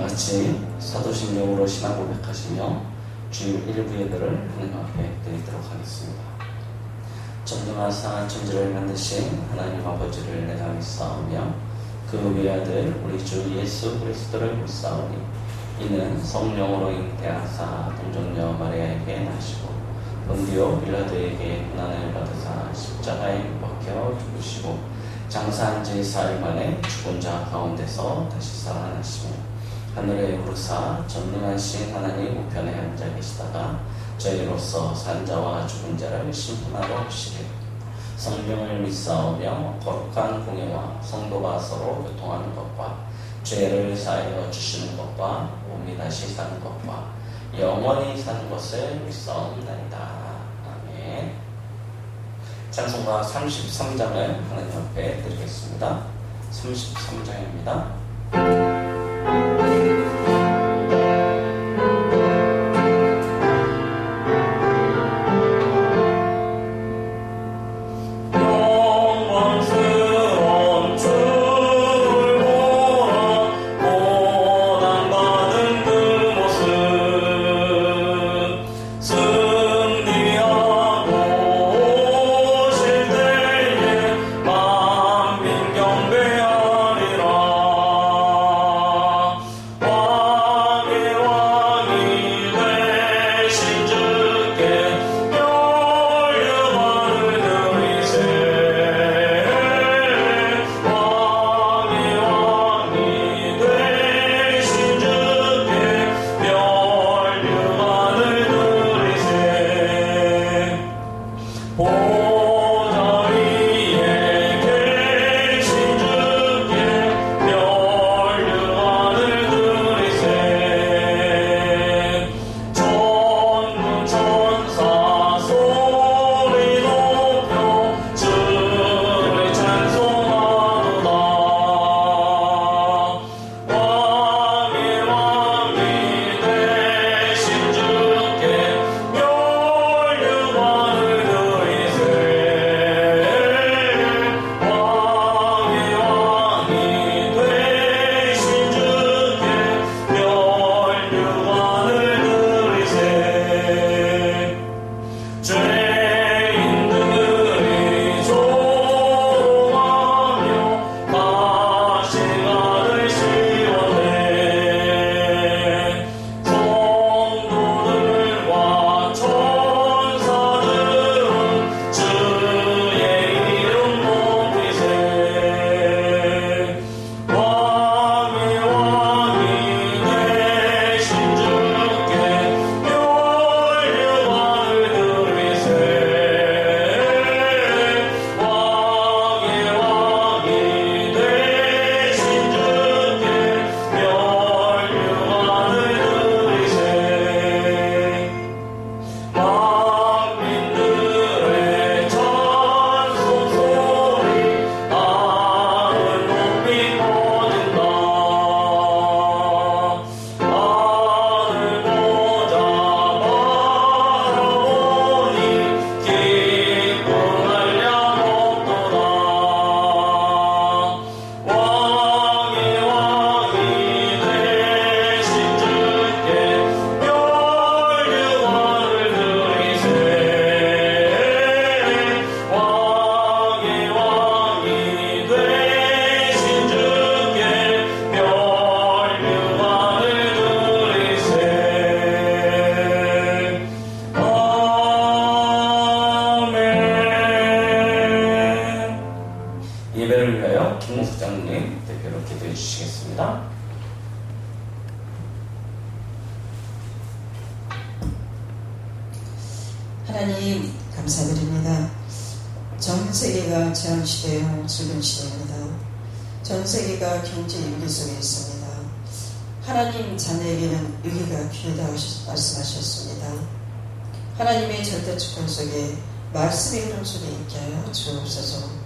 같이 사도신경으로 신앙 고백하시며 주일 일부 예배를 하나님 앞에 드리도록 하겠습니다. 전능하사 천지를 만드신 하나님 아버지를 내가 믿사오며 그 외아들 우리 주 예수 그리스도를 믿사오니 이는 성령으로 잉태하사 동정녀 마리아에게 나시고 본디오 빌라도에게 고난을 받으사 십자가에 못 박혀 죽으시고 장사한 지 4일 만에 죽은 자 가운데서 다시 살아나시며 하늘에 오르사 전능하신 하나님 우편에 앉아 계시다가 저희로서 산 자와 죽은 자를 심판하러 오시리라. 성령을 믿사오며 거룩한 공예와 성도가 서로 교통하는 것과 죄를 사하여 주시는 것과 몸이 다시 사는 것과 영원히 사는 것을 믿사옵나이다. 아멘. 찬송가 33장을 하나님 앞에 드리겠습니다. 33장입니다. 예배를 위하여 김목수장님 대표로 기도해 주시겠습니다. 하나님 감사드립니다. 전 세계가 재앙시대요 zul림시대입니다. 전 세계가 경제 위기 속에 있습니다. 하나님 자녀에게는 위기가 귀하다고 말씀하셨습니다. 하나님의 절대 주권 속에 말씀의 흐름 속에 있게 하여 주옵소서.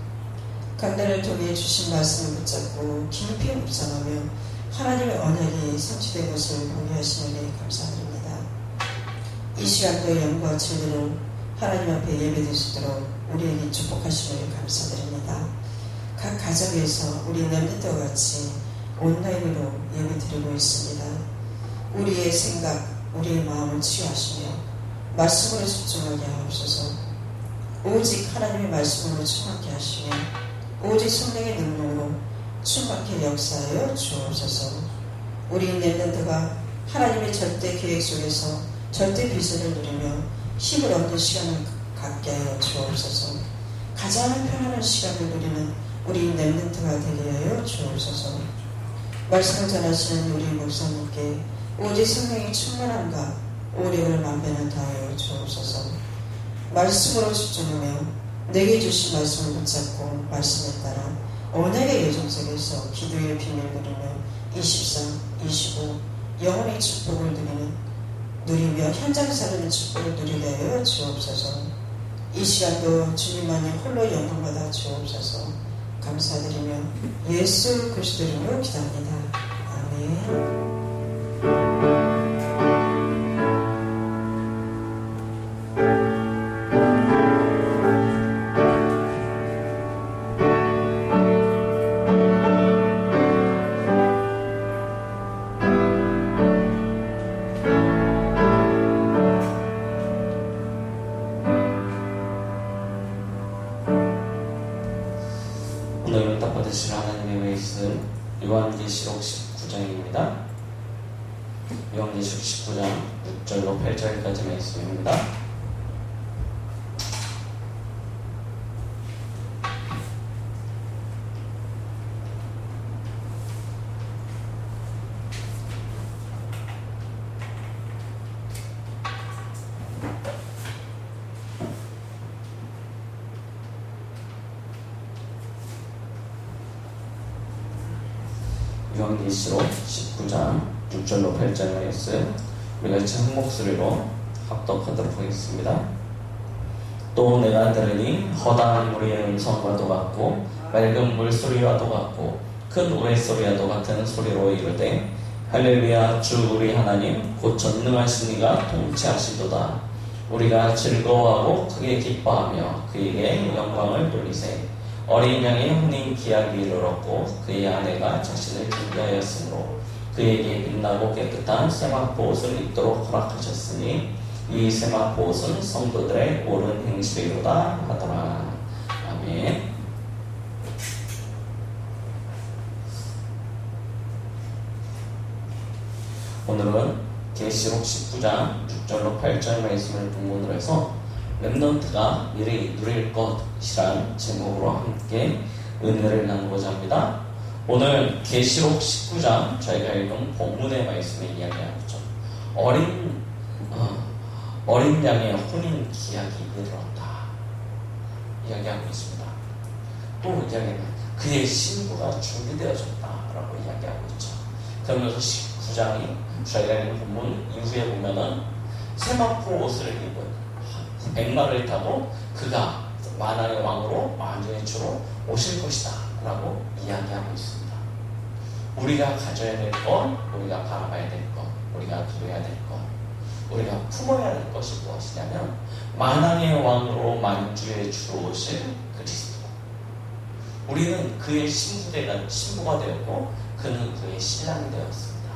강단을 통해 주신 말씀을 붙잡고 깊이 묵상하며 하나님의 언약이 성취된 것을 공유하시는 데 감사드립니다. 이 시간도 영과 진리로 하나님 앞에 예배드리도록 우리에게 축복하시는 데 감사드립니다. 각 가정에서 우리 렘넌트와 같이 온라인으로 예배드리고 있습니다. 우리의 생각, 우리의 마음을 치유하시며 말씀으로 집중하게 하옵소서. 오직 하나님의 말씀으로 충만케 하시며 오직 성령의 능력으로 충만케 역사하여 주옵소서. 우리 렘넌트가 하나님의 절대 계획 속에서 절대 비전을 누리며 힘을 얻는 시간을 갖게 하여 주옵소서. 가장 편안한 시간을 누리는 우리 렘넌트가 되게 하여 주옵소서. 말씀을 전하시는 우리 목사님께 오직 성령의 충만함과 오력을 만배는 다하여 주옵소서. 말씀으로 집중하며 내게 주신 말씀을 붙잡고 말씀에 따라 언약의 여정 속에서 기도의 비밀을 누리며 23, 25 영혼의 축복을 누리며 현장 살아는 축복을 누리게 하여 주옵소서. 이 시간도 주님만이 홀로 영광받아 주옵소서. 감사드리며 예수 그리스도 이름으로 기도합니다. 아멘. 오늘 응답받으실 하나님의 말씀 요한계시록 19장입니다. 요한계시록 19장 6절로 8절까지 말씀입니다. 요한계시록 19장 6절로 8절 말씀 우리가 같이 한 목소리로 합독하도록 하겠습니다. 또 내가 들으니 허다한 무리의 음성과도 같고 맑은 물소리와도 같고 큰 우레소리와도 같은 소리로 이르되 할렐루야 주 우리 하나님 곧 전능하신 이가 통치하시도다. 우리가 즐거워하고 크게 기뻐하며 그에게 영광을 돌리세. 어린 양의 혼인 기약이 이르렀고 그의 아내가 자신을 준비하였으므로 그에게 빛나고 깨끗한 세마포 옷을 입도록 허락하셨으니 이 세마포 옷은 성도들의 옳은 행실이로다 하더라. 아멘. 오늘은 계시록 19장 6절로 8절 말씀을 본문으로 해서 렘넌트가 미리 누릴 것이란 제목으로 함께 은혜를 나누고자 합니다. 오늘 계시록 19장 저희가 읽은 본문의 말씀을 이야기하고 있죠. 어린 양의 혼인 기약이 이르렀다 이야기하고 있습니다. 또 이야기는 그의 신부가 준비되어졌다라고 이야기하고 있죠. 그러면서 19장이 저희가 읽은 본문 이후에 보면은 세마포 옷을 입은 백마를 타고 그가 만왕의 왕으로 만주의 주로 오실 것이다 라고 이야기하고 있습니다. 우리가 가져야 될 것, 우리가 바라봐야 될 것, 우리가 기도해야 될 것, 우리가 품어야 될 것이 무엇이냐면 만왕의 왕으로 만주의 주로 오실 그리스도. 우리는 그의 신부가 되었고 그는 그의 신랑이 되었습니다.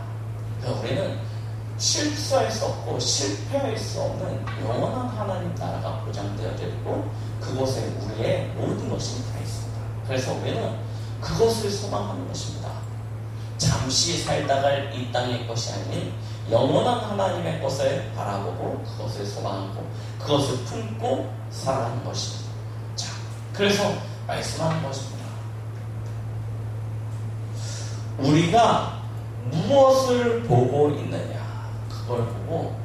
그러니까 우리는 실수할 수 없고 실패할 수 없는 영원한 하나님 나라가 보장되어져 있고 그곳에 우리의 모든 것이 다 있습니다. 그래서 우리는 그것을 소망하는 것입니다. 잠시 살다갈 이 땅의 것이 아닌 영원한 하나님의 것을 바라보고 그것을 소망하고 그것을 품고 살아가는 것입니다. 자, 그래서 말씀하는 것입니다. 우리가 무엇을 보고 있느냐 그걸 보고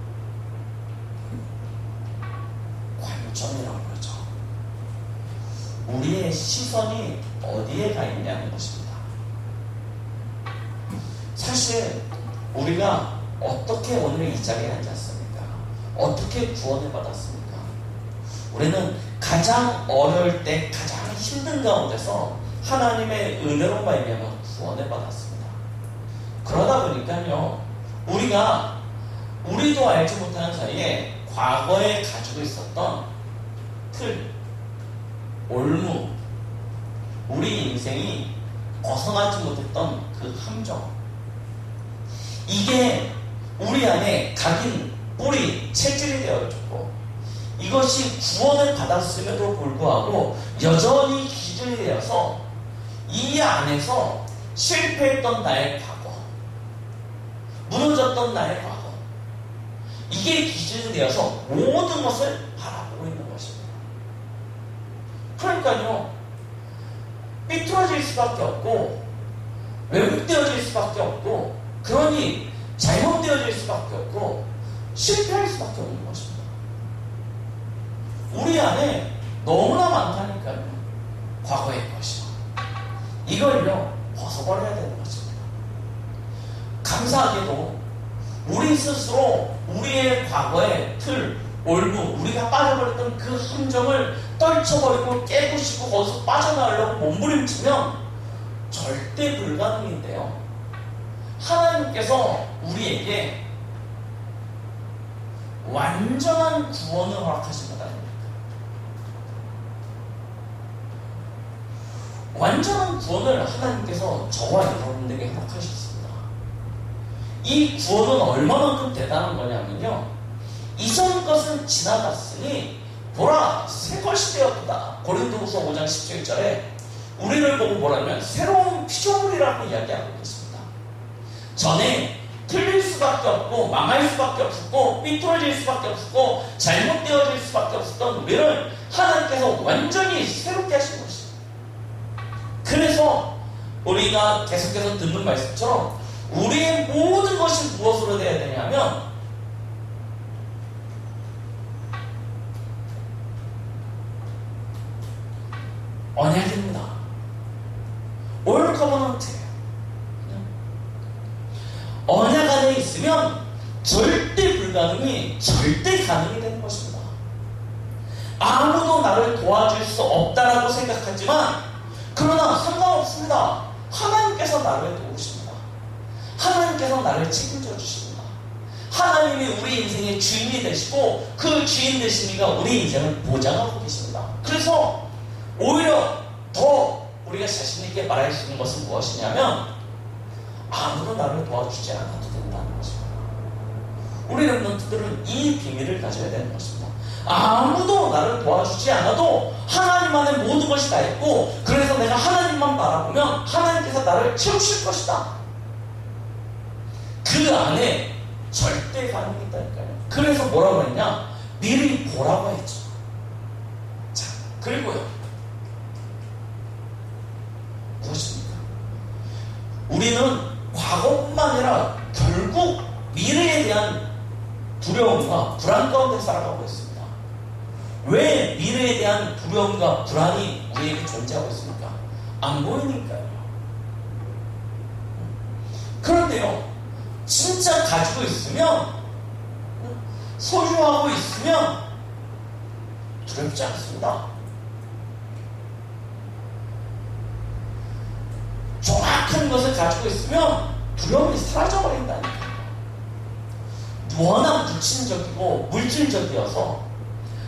관점이라고 그러죠. 우리의 시선이 어디에 가 있냐는 것입니다. 사실 우리가 어떻게 오늘 이 자리에 앉았습니까? 어떻게 구원을 받았습니까? 우리는 가장 어려울 때 가장 힘든 가운데서 하나님의 은혜로 말미암아 구원을 받았습니다. 그러다 보니까요 우리도 알지 못하는 사이에 과거에 가지고 있었던 틀, 올무, 우리 인생이 벗어나지 못했던 그 함정, 이게 우리 안에 각인, 뿌리, 체질이 되어 있고, 이것이 구원을 받았음에도 불구하고 여전히 기준이 되어서 이 안에서 실패했던 나의 과거, 무너졌던 나의 과거, 이게 기준이 되어서 모든 것을 바라보고 있는 것입니다. 그러니까요, 삐뚤어질 수밖에 없고 왜곡되어질 수밖에 없고, 그러니 잘못되어질 수밖에 없고 실패할 수밖에 없는 것입니다. 우리 안에 너무나 많다니까요, 과거의 것이요. 이걸요 벗어버려야 되는 것입니다. 감사하게도 우리 스스로 우리의 과거의 틀, 올무, 우리가 빠져버렸던 그 함정을 떨쳐버리고 깨부시고 거기서 빠져나가려고 몸부림치면 절대 불가능인데요, 하나님께서 우리에게 완전한 구원을 허락하신 것 아닙니까? 완전한 구원을 하나님께서 저와 여러분에게 허락하셨습니다. 이 구원은 얼마만큼 대단한 거냐면요, 이전 것은 지나갔으니 보라 새 것이 되었다. 고린도후서 5장 17절에 우리를 보고 뭐라면 새로운 피조물이라고 이야기하고 있습니다. 전에 틀릴 수밖에 없고 망할 수밖에 없었고 삐뚤어질 수밖에 없었고 잘못되어질 수밖에 없었던 우리를 하나님께서 완전히 새롭게 하신 것입니다. 그래서 우리가 계속해서 듣는 말씀처럼 우리의 모든 것이 무엇으로 되어야 되냐면 언약입니다. 올 커버넌트예요. 언약 안에 있으면 절대 불가능이 절대 가능이 되는 것입니다. 아무도 나를 도와줄 수 없다라고 생각하지만, 그러나 상관없습니다. 하나님께서 나를 도우십니다. 하나님께서 나를 책임져 주십니다. 하나님이 우리 인생의 주인이 되시고 그 주인 되시니까 우리 인생을 보장하고 계십니다. 그래서 오히려 더 우리가 자신있게 말할 수 있는 것은 무엇이냐면, 아무도 나를 도와주지 않아도 된다는 것입니다. 우리 렘넌트들은 이 비밀을 가져야 되는 것입니다. 아무도 나를 도와주지 않아도 하나님 안에 모든 것이 다 있고, 그래서 내가 하나님만 바라보면 하나님께서 나를 채우실 것이다. 그 안에 절대 가능이 있다니까요. 그래서 뭐라고 했냐? 미리 보라고 했죠. 자, 그리고요, 무엇입니까? 우리는 과거뿐만 아니라 결국 미래에 대한 두려움과 불안 가운데 살아가고 있습니다. 왜 미래에 대한 두려움과 불안이 우리에게 존재하고 있습니까? 안 보이니까요. 그런데요, 진짜 가지고 있으면, 소유하고 있으면 두렵지 않습니다. 정확한 것을 가지고 있으면 두려움이 사라져버린다니까요. 워낙 불친적이고 물질적이어서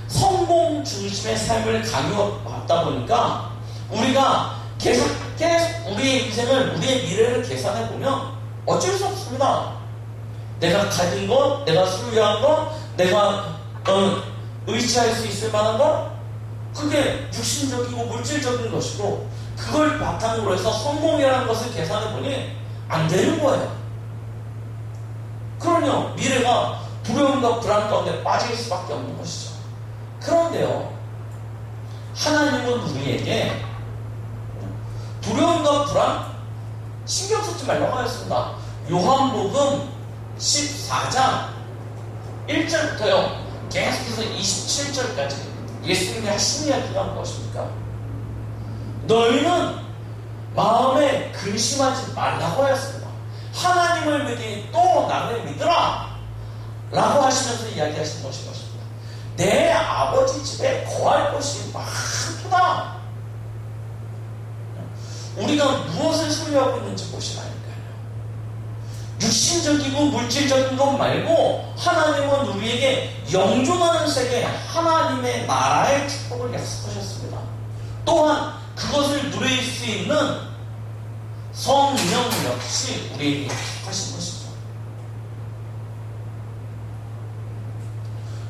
성공 중심의 삶을 강요받다 보니까 우리가 계속 우리의 인생을, 우리의 미래를 계산해보면 어쩔 수 없습니다. 내가 가진 것, 내가 소유한 것, 내가 의지할 수 있을 만한 것, 그게 육신적이고 물질적인 것이고, 그걸 바탕으로 해서 성공이라는 것을 계산해보니 안 되는 거예요. 그러면 미래가 두려움과 불안 가운데 빠질 수밖에 없는 것이죠. 그런데요, 하나님은 우리에게 두려움과 불안 신경 쓰지 말라고 하였습니다. 요한복음 14장 1절부터요 계속해서 27절까지 예수님이 하신 이야기가 무엇입니까? 너희는 마음에 근심하지 말라고 하였습니다. 하나님을 믿으니 또 나를 믿으라 라고 하시면서 이야기하신 것입니다. 내 아버지 집에 거할 곳이 많구나. 우리가 무엇을 소유하고 있는지 보시라니까요. 육신적이고 물질적인 것 말고 하나님은 우리에게 영존하는 세계, 하나님의 나라의 축복을 약속하셨습니다. 또한 그것을 누릴 수 있는 성령 역시 우리에게 하신 것이죠.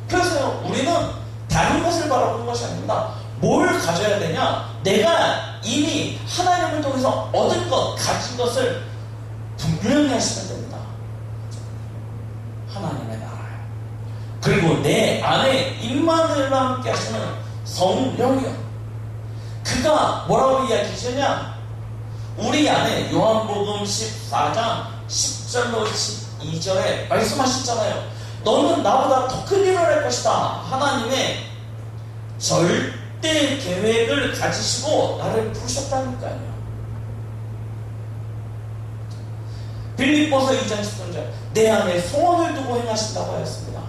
그래서 우리는 다른 것을 바라보는 것이 아닙니다. 뭘 가져야 되냐? 내가 이미 하나님을 통해서 얻은 것, 가진 것을 분명히 하시면 됩니다. 하나님의 나라요. 그리고 내 안에 임마누엘과 함께 하시는 성령이요. 그가 뭐라고 이야기하시냐? 우리 안에 요한복음 14장 10절로 12절에 말씀하셨잖아요. 너는 나보다 더 큰 일을 할 것이다. 하나님의 절대 계획을 가지시고 나를 부르셨다니까요. 빌립보서 2장 13절 내 안에 소원을 두고 행하신다고 하였습니다.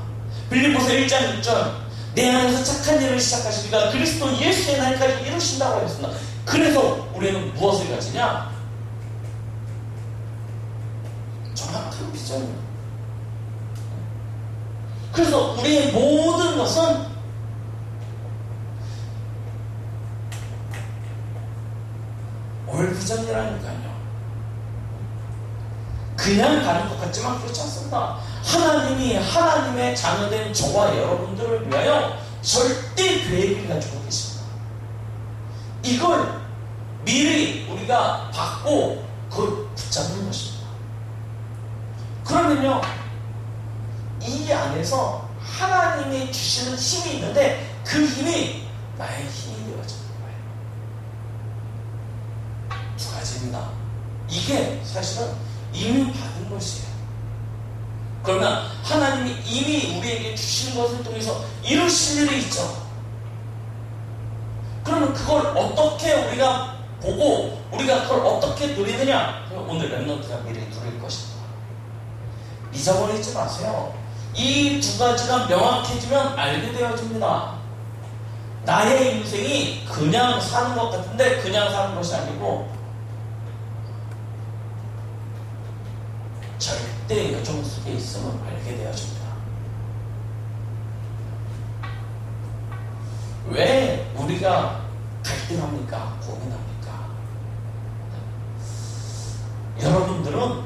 빌립보서 1장 6절 내 안에서 착한 일을 시작하시니까 그리스도 예수의 날까지 이루신다고 하였습니다. 그래서 우리는 무엇을 가지냐? 정확한 비전입니다. 그래서 우리의 모든 것은 올 비전이라니까요. 그냥 가는 것 같지만 그렇지 않습니다. 하나님이 하나님의 자녀된 저와 여러분들을 위하여 절대 계획을 가지고 계십니다. 이걸 미리 우리가 받고 그걸 붙잡는 것입니다. 그러면요, 이 안에서 하나님이 주시는 힘이 있는데 그 힘이 나의 힘이 되어지는 거예요. 두 가지입니다. 이게 사실은 이미 받은 것이에요. 그러면 하나님이 이미 우리에게 주신 것을 통해서 이루실 일이 있죠. 그러면 그걸 어떻게 우리가 보고 우리가 그걸 어떻게 누리느냐? 오늘 랩넌트가 미리 누릴 것입니다. 잊어버리지 마세요. 이 두 가지가 명확해지면 알게 되어집니다. 나의 인생이 그냥 사는 것 같은데 그냥 사는 것이 아니고 절대 여정 속에 있음을 알게 되어집니다. 왜 우리가 갈등합니까? 고민합니까? 여러분들은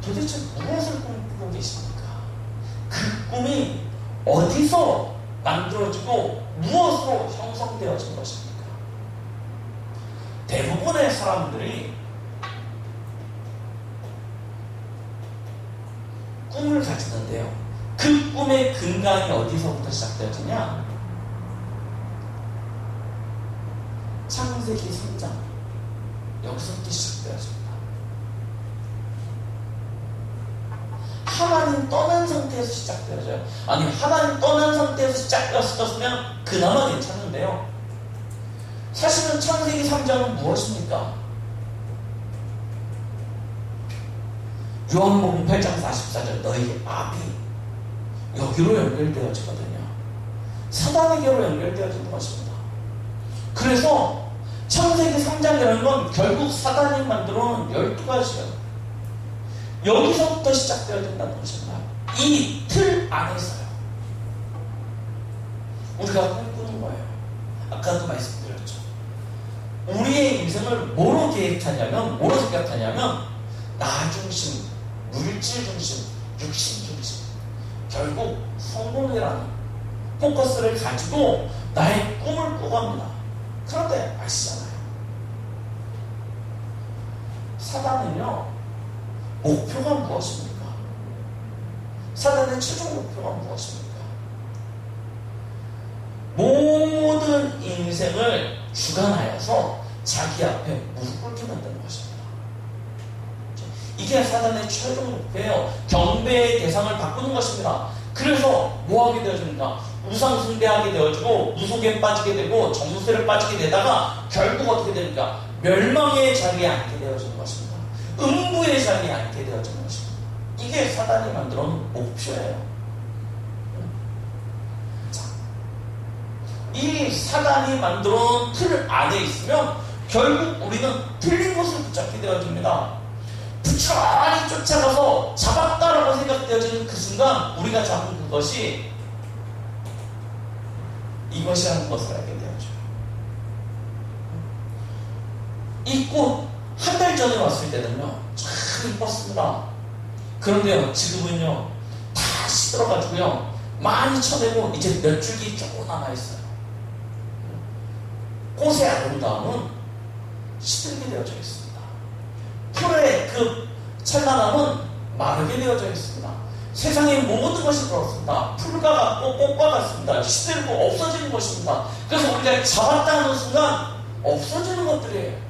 도대체 무엇을 꿈꾸고 계십니까? 그 꿈이 어디서 만들어지고 무엇으로 형성되어진 것입니까? 대부분의 사람들이 꿈을 가지는데요. 그 꿈의 근간이 어디서부터 시작되어지냐? 창세기 3장 여기서부터 시작되어집니다. 하나님 떠난 상태에서 시작되어져요. 아니, 하나님 떠난 상태에서 시작되었으면 그나마 괜찮은데요. 사실은 창세기 3장은 무엇입니까? 요한복음 8장 44절 너희 압이 여기로 연결되어지거든요. 사단에게로 연결되어지는 것입니다. 그래서 창세기 3장이라는 건 결국 사단이 만들어놓은 12가지예요. 여기서부터 시작되어진다는 것입니다. 이 틀 안에서요. 우리가 꿈꾸는 거예요. 아까도 말씀드렸죠. 우리의 인생을 뭐로 계획하냐면, 뭐로 생각하냐면 나 중심, 물질 중심, 육신 중심, 결국 성공이라는 포커스를 가지고 나의 꿈을 꾸겁니다. 그런데 아시잖아요. 사단은요, 목표가 무엇입니까? 사단의 최종 목표가 무엇입니까? 모든 인생을 주관하여서 자기 앞에 무릎 꿇게 만드는 것입니다. 이게 사단의 최종 목표예요. 경배의 대상을 바꾸는 것입니다. 그래서 뭐하게 되어집니까? 우상숭배하게 되어지고 무속에 빠지게 되고 정수세를 빠지게 되다가 결국 어떻게 됩니까? 멸망의 자리에 앉게 되어지는 것입니다. 음부의 자리에 앉게 되어지는 것입니다. 이게 사단이 만들어놓은 목표예요. 자, 이 사단이 만들어놓은 틀 안에 있으면 결국 우리는 틀린 것을 붙잡게 되어집니다. 부지런히 쫓아가서 잡았다라고 생각되어지는 그 순간 우리가 잡은 그것이 이것이라는 것을 알게 되어져요. 이 꽃, 한 달 전에 왔을 때는요, 참 이뻤습니다. 그런데요, 지금은요, 다 시들어가지고요, 많이 쳐내고 이제 몇 줄기 조금 남아있어요. 꽃의 아름다움은 시들게 되어져 있습니다. 풀의 그 찬란함은 마르게 되어져 있습니다. 세상의 모든 것이 그렇습니다. 풀과 같고 꽃과 같습니다. 시들고 없어지는 것입니다. 그래서 우리가 잡았다 하는 순간 없어지는 것들이에요.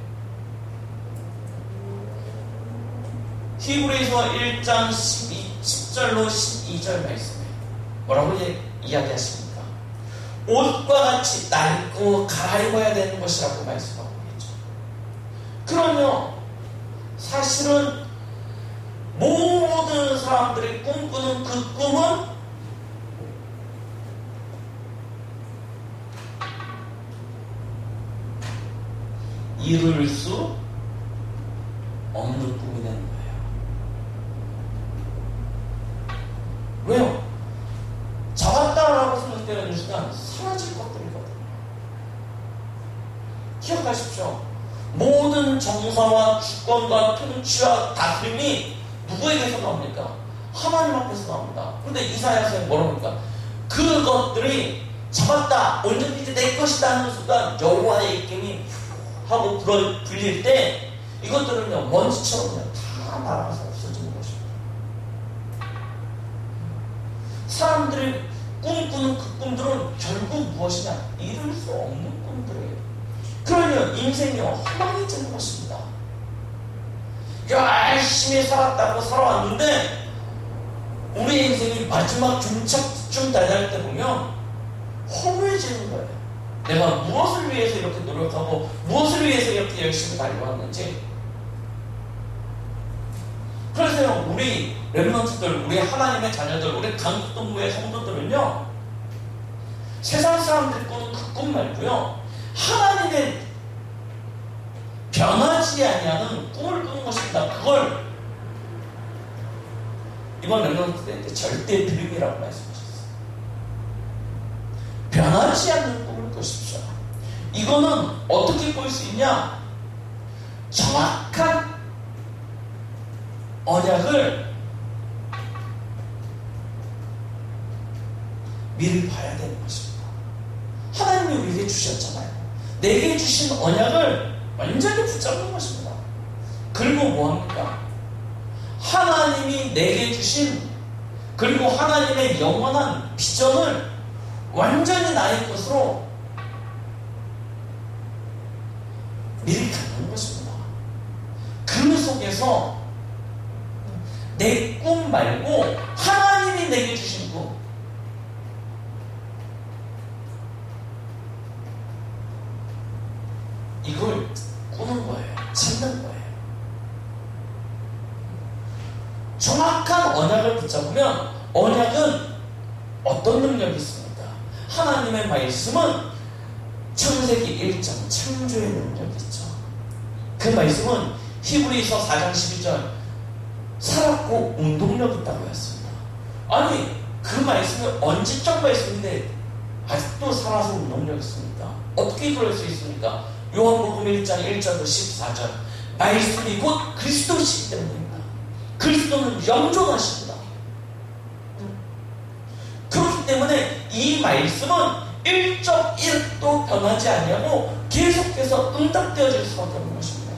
히브리서 1장 10절로 12절 말씀에 뭐라고 이야기하십니까? 옷과 같이 낡고 갈아입어야 되는 것이라고 말씀하고 있죠. 그러면 사실은 모든 사람들이 꿈꾸는 그 꿈은 이룰 수 없는 꿈이 되는 거예요. 왜요? 잡았다라고 생각되는 순간 사라질 것들이거든요. 기억하십시오. 모든 정사와 주권과 통치와 다스림이 누구에게서 나옵니까? 하나님 앞에서 나옵니다. 그런데 이사야서에 뭐라고 합니까? 그것들이 잡았다, 언제든지 내 것이다 하는 순간 여호와의 입김이 하고 불릴 때 이것들은요, 먼지처럼 다 날아가서 없어지는 것입니다. 사람들이 꿈꾸는 그 꿈들은 결국 무엇이냐? 이룰 수 없는 꿈들이에요. 그러면 인생이 허망해지는 것입니다. 열심히 살았다고 살아왔는데 우리 인생이 마지막 종착쯤 달려갈 때 보면 허무해지는 거예요. 내가 무엇을 위해서 이렇게 노력하고 무엇을 위해서 이렇게 열심히 달려왔는지. 그래서요, 우리 렘넌트들, 우리 하나님의 자녀들, 우리 강북동부의 성도들은요, 세상 사람들이 꾸는 그 꿈 말고요, 하나님의 변하지 아니하는 꿈을 꾸는 것입니다. 그걸 이번 렘넌트 때 절대 드림이라고 말씀하셨어요. 변하지 않는 꿈을 꾸십시오. 이거는 어떻게 꿀 수 있냐? 정확한 언약을 미리 봐야 되는 것입니다. 하나님이 우리에게 주셨잖아요. 내게 주신 언약을 완전히 붙잡는 것입니다. 그리고 뭐합니까? 하나님이 내게 주신, 그리고 하나님의 영원한 비전을 완전히 나의 것으로 미리 갖는 것입니다. 그 속에서 내 꿈 말고 하나님이 내게 주신 꿈, 이걸 꾸는 거예요. 찾는 거예요. 정확한 언약을 붙잡으면, 언약은 어떤 능력이 있습니까? 하나님의 말씀은 창세기 1장 창조의 능력이 있죠. 그 말씀은 히브리서 4장 12절 살았고 운동력 있다고 했습니다. 아니, 그 말씀이 언제적 말씀인데 아직도 살아서 운동력 있습니까? 어떻게 그럴 수 있습니까? 요한복음 1장 1절부터 14절 말씀이 곧 그리스도시기 때문입니다. 그리스도는 영존하십니다. 그렇기 때문에 이 말씀은 1적 1도 변하지 아니하고 계속해서 응답되어질 수밖에 없는 것입니다.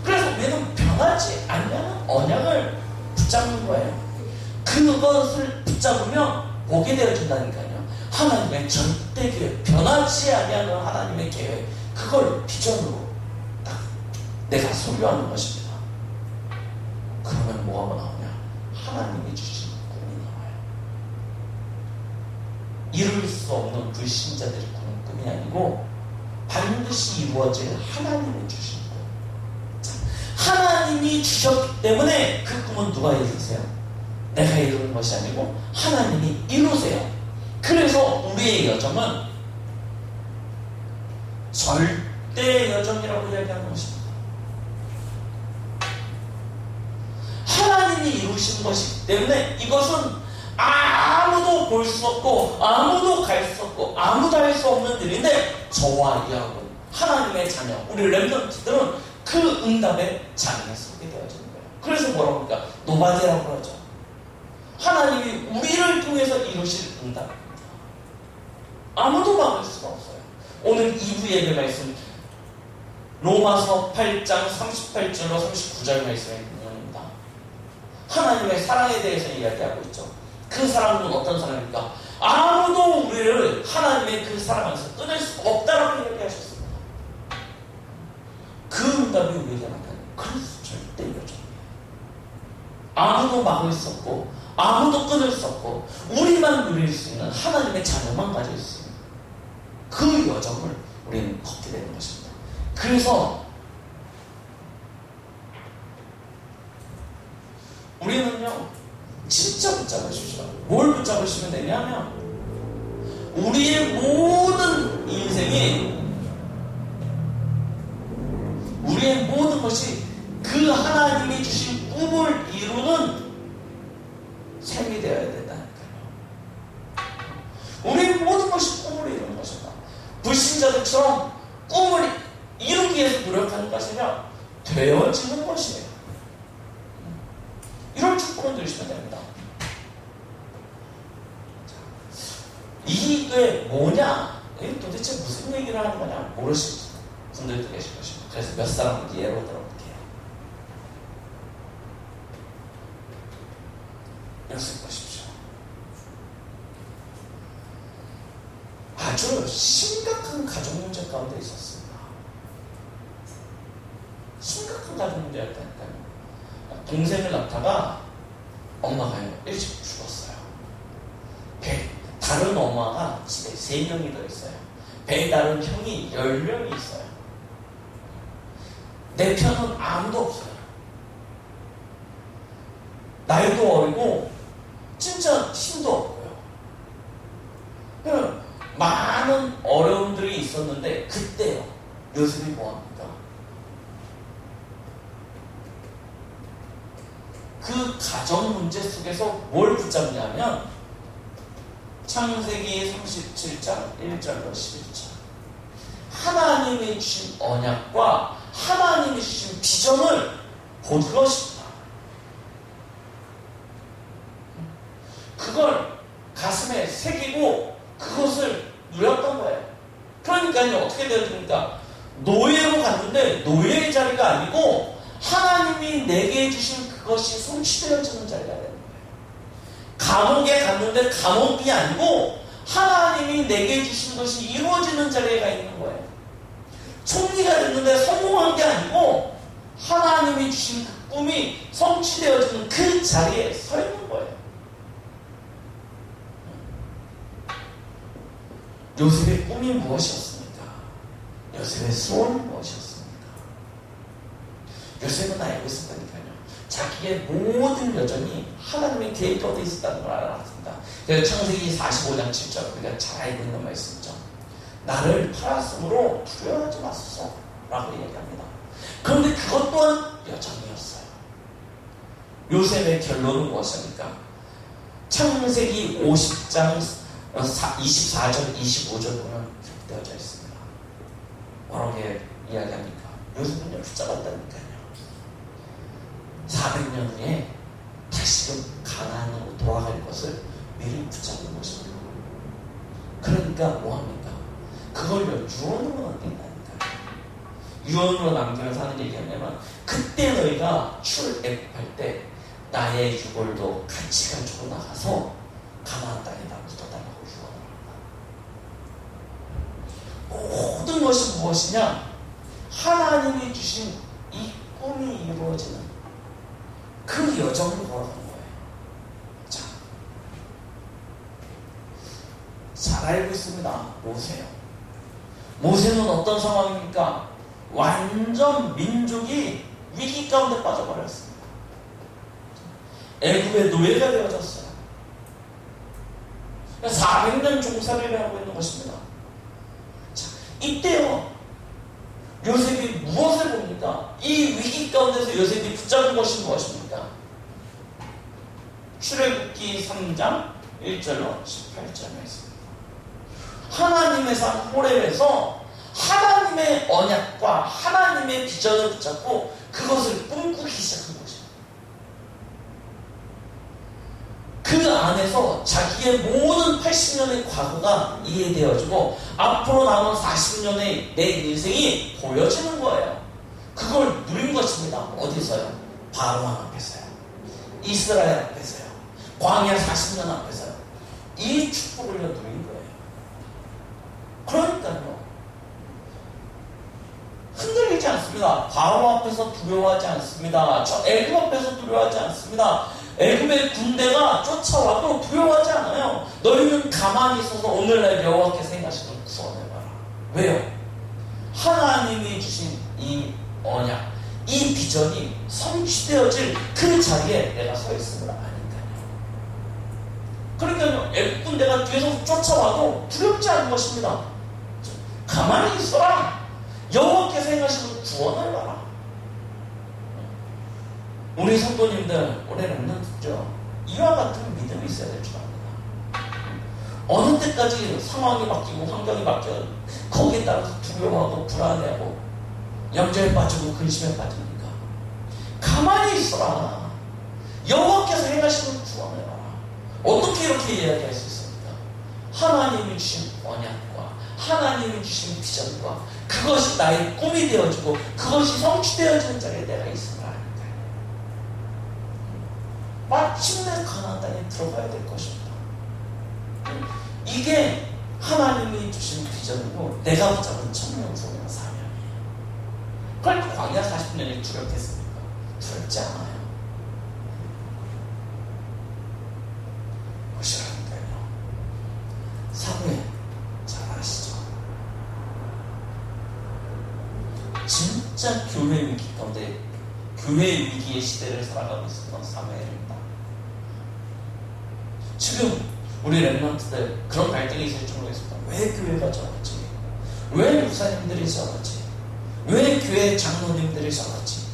그래서 우리는 변하지 않는 언약을 붙잡는 거예요. 그것을 붙잡으면 보게 되어진다니까요. 하나님의 절대 계획, 변하지 아니하는 하나님의 계획, 그걸 비전으로 딱 내가 소유하는 것입니다. 그러면 뭐가 나오냐? 하나님이 주신 꿈이 나와요. 이룰 수 없는 불신자들이 꾸는 꿈이 아니고 반드시 이루어질 하나님이 주신 꿈. 하나님이 주셨기 때문에 그 꿈은 누가 이루세요? 내가 이루는 것이 아니고 하나님이 이루세요. 그래서 우리의 여정은 절대 여정이라고 이야기하는 것입니다. 하나님이 이루신 것이기 때문에 이것은 아무도 볼 수 없고 아무도 갈 수 없고 아무도 할 수 없는 일인데, 저와 여러분, 하나님의 자녀, 우리 렘넌트들은 그 응답의 장에 서게 되어지는 거예요. 그래서 뭐라고 합니까? 노바디라고 그러죠. 하나님이 우리를 통해서 이루실 응답입니다. 아무도 막을 수가 없어요. 오늘 2부 예배 말씀 로마서 8장 38절로 39절 말씀의 내용입니다. 하나님의 사랑에 대해서 이야기하고 있죠. 그 사랑은 어떤 사랑입니까? 아무도 우리를 하나님의 그 사랑 안에서 끊을 수 없다라고 이야기하셨습니다. 그 응답이 우리에게 나타나요. 그래서 절대 이루어져요. 아무도 막을 수 없고 아무도 끊을 수 없고 우리만 누릴 수 있는 하나님의 자녀만 가질 수 있는 그 여정을 우리는 걷게 되는 것입니다. 그래서 우리는요 진짜 붙잡으십시오. 뭘 붙잡으시면 되냐면 우리의 모든 인생이 우리의 모든 것이 그 하나님이 주신 꿈을 이루는 삶이 되어야 된다니까요. 우리의 모든 것이 꿈을 이루는 것이다. 불신자들처럼 꿈을 이루기 위해서 노력하는 것이며 되어지는 것이에요. 이런 축복을 들으시면 됩니다. 이게 뭐냐? 이게 도대체 무슨 얘기를 하는 거냐? 모르시는 분들도 계실 것입니다. 그래서 몇 사람을 예로 들어볼게요. 요셉 보십시오. 아주 심각한 가족 문제 가운데 있었습니다. 심각한 가족 문제였다니까요. 동생을 낳다가 엄마가요 일찍 죽었어요. 다른 엄마가 집에 3명이 더 있어요. 배에 다른 형이 10명이 있어요. 내 편은 아무도 없어요. 나이도 어리고 진짜 힘도 없고요. 많은 어려움들이 있었는데 그때요 요셉이 뭐합니까? 그 가정 문제 속에서 뭘 붙잡냐면 창세기 37장 1절로 11절 하나님이 주신 언약과 하나님이 주신 비전을 본 것입니다. 그걸 가슴에 새기고 그것을 누렸던 거예요. 그러니까요 어떻게 되어집니까? 노예로 갔는데 노예의 자리가 아니고 하나님이 내게 주신 그것이 성취되어지는 자리가 되는 거예요. 감옥에 갔는데 감옥이 아니고 하나님이 내게 주신 것이 이루어지는 자리가 있는 거예요. 총리가 됐는데 성공한 게 아니고 하나님이 주신 그 꿈이 성취되어지는 그 자리에 서 있는 거예요. 요셉의 꿈이 무엇이었습니까? 요셉의 소원이 무엇이었습니까? 요셉은 알고 있었다니까요. 자기의 모든 여정이 하나님의 계획 가운데 있었다는 걸 알았습니다. 그래서 창세기 45장 7절 우리가 잘 알고 있는 말씀이죠. 나를 팔았으므로 두려워하지 마소서 라고 얘기합니다. 그런데 그것 또한 여정이었어요. 요셉의 결론은 무엇입니까? 창세기 50장 24절 25절 보면 기록되어져 있습니다. 뭐라고 이야기합니까? 요셉은 붙잡았다니까요. 400년 후에 다시금 가나안으로 돌아갈 것을 미리 붙잡은 것입니다. 그러니까 뭐합니까? 그걸요 유언으로 남긴다니까요. 유언으로 남기면서 하는 얘기하냐면 그때 너희가 출애굽할 때 나의 유골도 같이 가지고 나가서 가나안 땅에다 묻어달라고 유언을 합니다. 모든 것이 무엇이냐? 하나님이 주신 이 꿈이 이루어지는 그 여정을 걸어가는 거예요. 자, 잘 알고 있습니다. 모세요. 모세는 어떤 상황입니까? 완전 민족이 위기 가운데 빠져버렸습니다. 애굽의 노예가 되어졌어요. 400년 종살이를 하고 있는 것입니다. 자, 이때요 요셉이 무엇을 봅니까? 이 위기 가운데서 요셉이 붙잡은 것이 무엇입니까? 출애굽기 3장 1절로 18절 말씀. 하나님의 산 호렙에서 하나님의 언약과 하나님의 비전을 붙잡고 그것을 꿈꾸기 시작한 거죠. 그 안에서 자기의 모든 80년의 과거가 이해되어지고 앞으로 남은 40년의 내 인생이 보여지는 거예요. 그걸 누린 것입니다. 어디서요? 바로왕 앞에서요. 이스라엘 앞에서요. 광야 40년 앞에서요. 이 축복을 누린 거예요. 그러니까요. 흔들리지 않습니다. 바로 앞에서 두려워하지 않습니다. 저 애굽 앞에서 두려워하지 않습니다. 애굽의 군대가 쫓아와도 두려워하지 않아요. 너희는 가만히 있어서 오늘날 여호와께서 행하시는 구원을 봐라. 왜요? 하나님이 주신 이 언약, 이 비전이 성취되어질 그 자리에 내가 서 있음을 아니까요. 그러니까요, 애굽 군대가 뒤에서 쫓아와도 두렵지 않은 것입니다. 가만히 있어라. 여호와께서 행하시는 구원을 봐라. 우리 성도님들 올해는 듣죠. 이와 같은 믿음이 있어야 될 줄 압니다. 어느 때까지 상황이 바뀌고 환경이 바뀌어 거기에 따라서 두려워하고 불안해하고 염려에 빠지고 근심에 빠집니까? 가만히 있어라. 여호와께서 행하시는 구원을 봐라. 어떻게 이렇게 이야기할 수 있습니까? 하나님이 주신 언약과 하나님이 주신 비전과 그것이 나의 꿈이 되어지고 그것이 성취되어지는 자리에 내가 있음을 아니까요. 마침내 가나안 땅에 들어가야 될 것입니다. 이게 하나님이 주신 비전이고 내가 붙잡은 천명성이나 사명이에요. 그러니까 광야 40년이 두렵겠습니까? 두렵지 않아요. 무엇이라니까요. 사무엘 잘 아시죠? 진짜 교회 위기 가운데 교회 위기의 시대를 살아가고 있었던 사무엘입니다. 지금 우리 렘넌트들 그런 갈등이 있을지 모르겠습니다. 왜 교회가 저렇지? 왜 목사님들이 저렇지? 왜 교회 장로님들이 저렇지?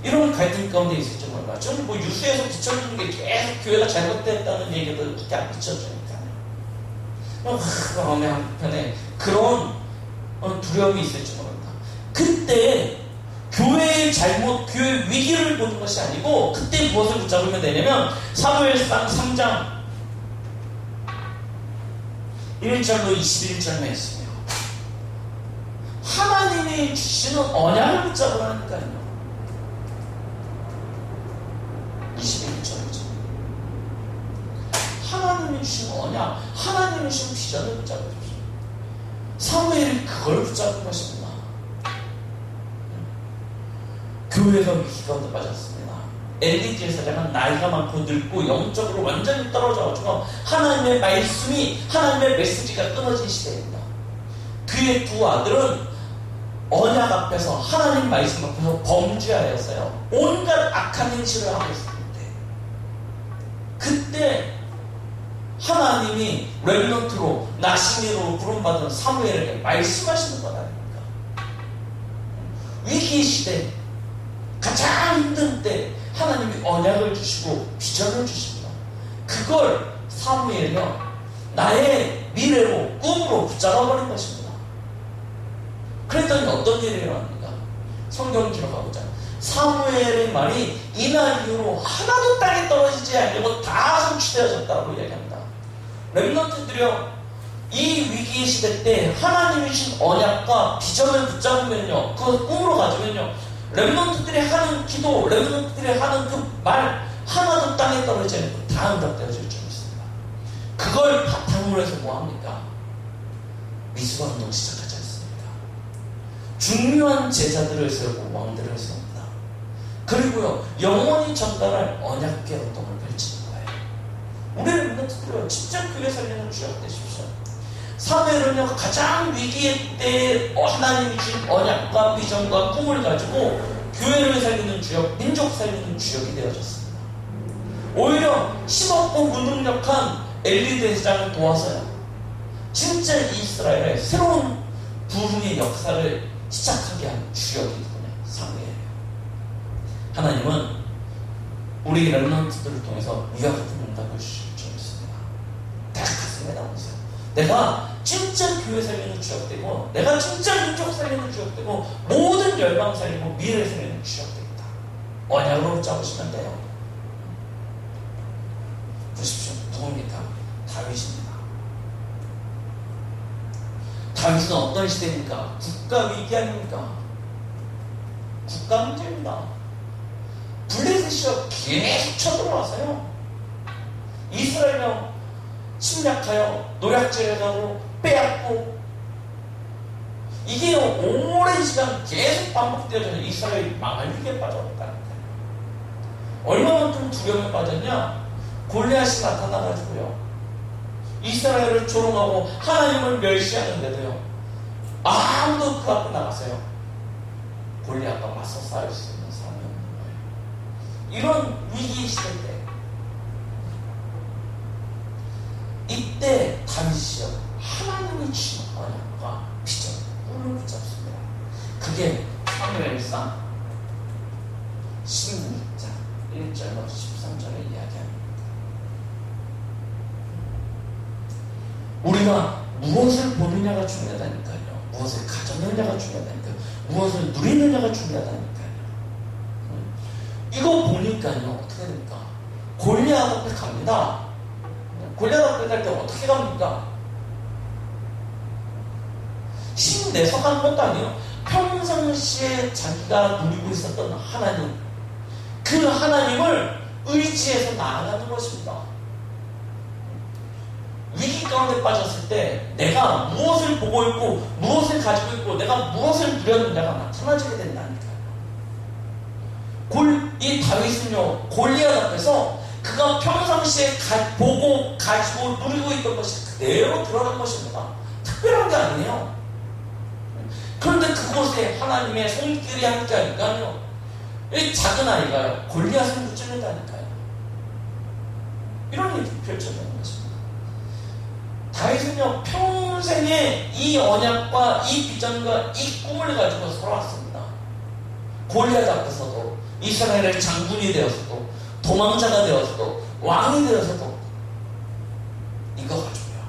이런 갈등 가운데 있을지 몰라요. 저는 뭐 뉴스에서 비춰주는 게 계속 교회가 잘못됐다는 얘기도 그렇게 안 비춰주니까요. 마음의 한편에 그런 두려움이 있을지 모릅니다. 그때 교회의 잘못, 교회의 위기를 보는 것이 아니고 그때 무엇을 붙잡으면 되냐면 사무엘상 3장 1절로 21절 말씀이요. 하나님이 주시는 언약을 붙잡으라니까요. 21절이죠. 하나님이 주신 언약, 하나님이 주신 비전을 붙잡으십시오. 사무엘이 그걸 붙잡은 것입니다. 교회가 위기 가운데 빠졌습니다. 엘리 제사장은 나이가 많고 늙고 영적으로 완전히 떨어져가지고 하나님의 말씀이, 하나님의 메시지가 끊어진 시대입니다. 그의 두 아들은 언약 앞에서, 하나님 말씀 앞에서 범죄하였어요. 온갖 악한 행실을 하고 있었는데 그때 하나님이 렘넌트로 나시미로 부름받은 사무엘에게 말씀하시는 것 아닙니까? 위기 시대 가장 힘든 때 하나님이 언약을 주시고 비전을 주십니다. 그걸 사무엘이요 나의 미래로, 꿈으로 붙잡아버린 것입니다. 그랬더니 어떤 일이 일어납니까? 성경 기록하고자 사무엘의 말이 이날 이후로 하나도 땅에 떨어지지 않고 다 성취되어졌다고 이야기합니다. 렘넌트들이요 이 위기의 시대 때 하나님이 주신 언약과 비전을 붙잡으면요, 그것을 꿈으로 가지면요, 렘넌트들이 하는 기도, 렘넌트들이 하는 그 말 하나도 땅에 떨어지지 않고 다 응답되어질 줄 믿습니다. 그걸 바탕으로 해서 뭐합니까? 미스바 운동 시작하지 않습니까? 중요한 제자들을 세우고 왕들을 세웁니다. 그리고요 영원히 전달할 언약계 운동을 펼치는 거예요. 우리 렘넌트들은 진짜 교회 살리는 주역 되십시오. 사무엘은요 가장 위기의 때에 하나님이 주신 언약과 비전과 꿈을 가지고 교회를 살리는 주역, 민족 살리는 주역이 되어졌습니다. 오히려 힘없고 무능력한 엘리 대제사장을 도와서요 진짜 이스라엘의 새로운 부흥의 역사를 시작하게 한 주역이 누구냐? 사무엘이에요. 하나님은 우리 렘넌트들을 통해서 위와 같은 응답을 주실 줄 믿습니다. 대학 가슴에 나오세요. 내가 진짜 교회 살리는 주역 되고, 내가 진짜 민족 살리는 주역 되고, 모든 열방 살리고 미래 살리는 주역 되겠다. 언약으로 잡으시면 돼요. 보십시오. 누굽니까? 다윗입니다. 다윗은 어떤 시대입니까? 국가 위기 아닙니까? 국가 문제입니다. 블레셋이가 계속 쳐들어와서요, 이스라엘령 침략하여 노략질하고 빼앗고, 이게 오랜 시간 계속 반복되어서 이스라엘이 망할 위기에 빠져버렸다는 거예요. 얼마만큼 두려움에 빠졌냐? 골리앗이 나타나가지고요, 이스라엘을 조롱하고 하나님을 멸시하는데도요, 아무도 그 앞에 나갔어요. 골리앗과 맞서 싸울 수 있는 사람이 없는 거예요. 이런 위기 시대 때, 이때 다윗이요, 하나님이 주신 언약과 비전, 꿈을 붙잡습니다. 그게 사무엘상 16장 1절부터 13절의 이야기합니다. 우리가 무엇을 보느냐가 중요하다니까요. 무엇을 가졌느냐가 중요하다니까요. 무엇을 누리느냐가 중요하다니까요. 이거 보니까요, 어떻게 됩니까? 골리앗 앞에 갑니다. 골리앗 앞에 갈 때 어떻게 갑니까? 힘내서 가는 것도 아니에요. 평상시에 자기가 누리고 있었던 하나님, 그 하나님을 의지해서 나아가는 것입니다. 위기 가운데 빠졌을 때 내가 무엇을 보고 있고 무엇을 가지고 있고 내가 무엇을 누렸느냐가 나타나지게 된다니까요. 이 다윗은요, 골리앗 앞에서 그가 평상시에 보고 가지고 누리고 있던 것이 그대로 드러난 것입니다. 특별한 게 아니에요. 그런데 그곳에 하나님의 손길이 함께 하니까요, 이 작은 아이가요, 골리앗을 무찌른다니까요. 이런 일이 펼쳐지는 것입니다. 다윗은요, 평생에 이 언약과 이 비전과 이 꿈을 가지고 살아왔습니다. 골리앗 앞에서도, 이스라엘의 장군이 되어서도, 도망자가 되어서도, 왕이 되어서도 이거 가지고요,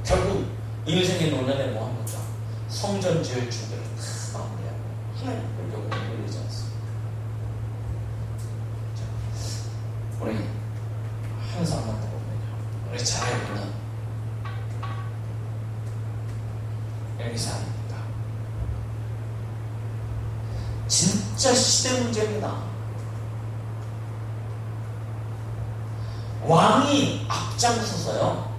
결국 인생의 노년에 뭐 합니까? 성전 지을 준비를 다 마무리하고 하나님을 영원히 올리지 않습니다. 자, 우리 한 사람만 더 보면요, 우리 잘 알고는 엘리사입니다. 진짜 시대 문제입니다. 왕이 앞장서서요,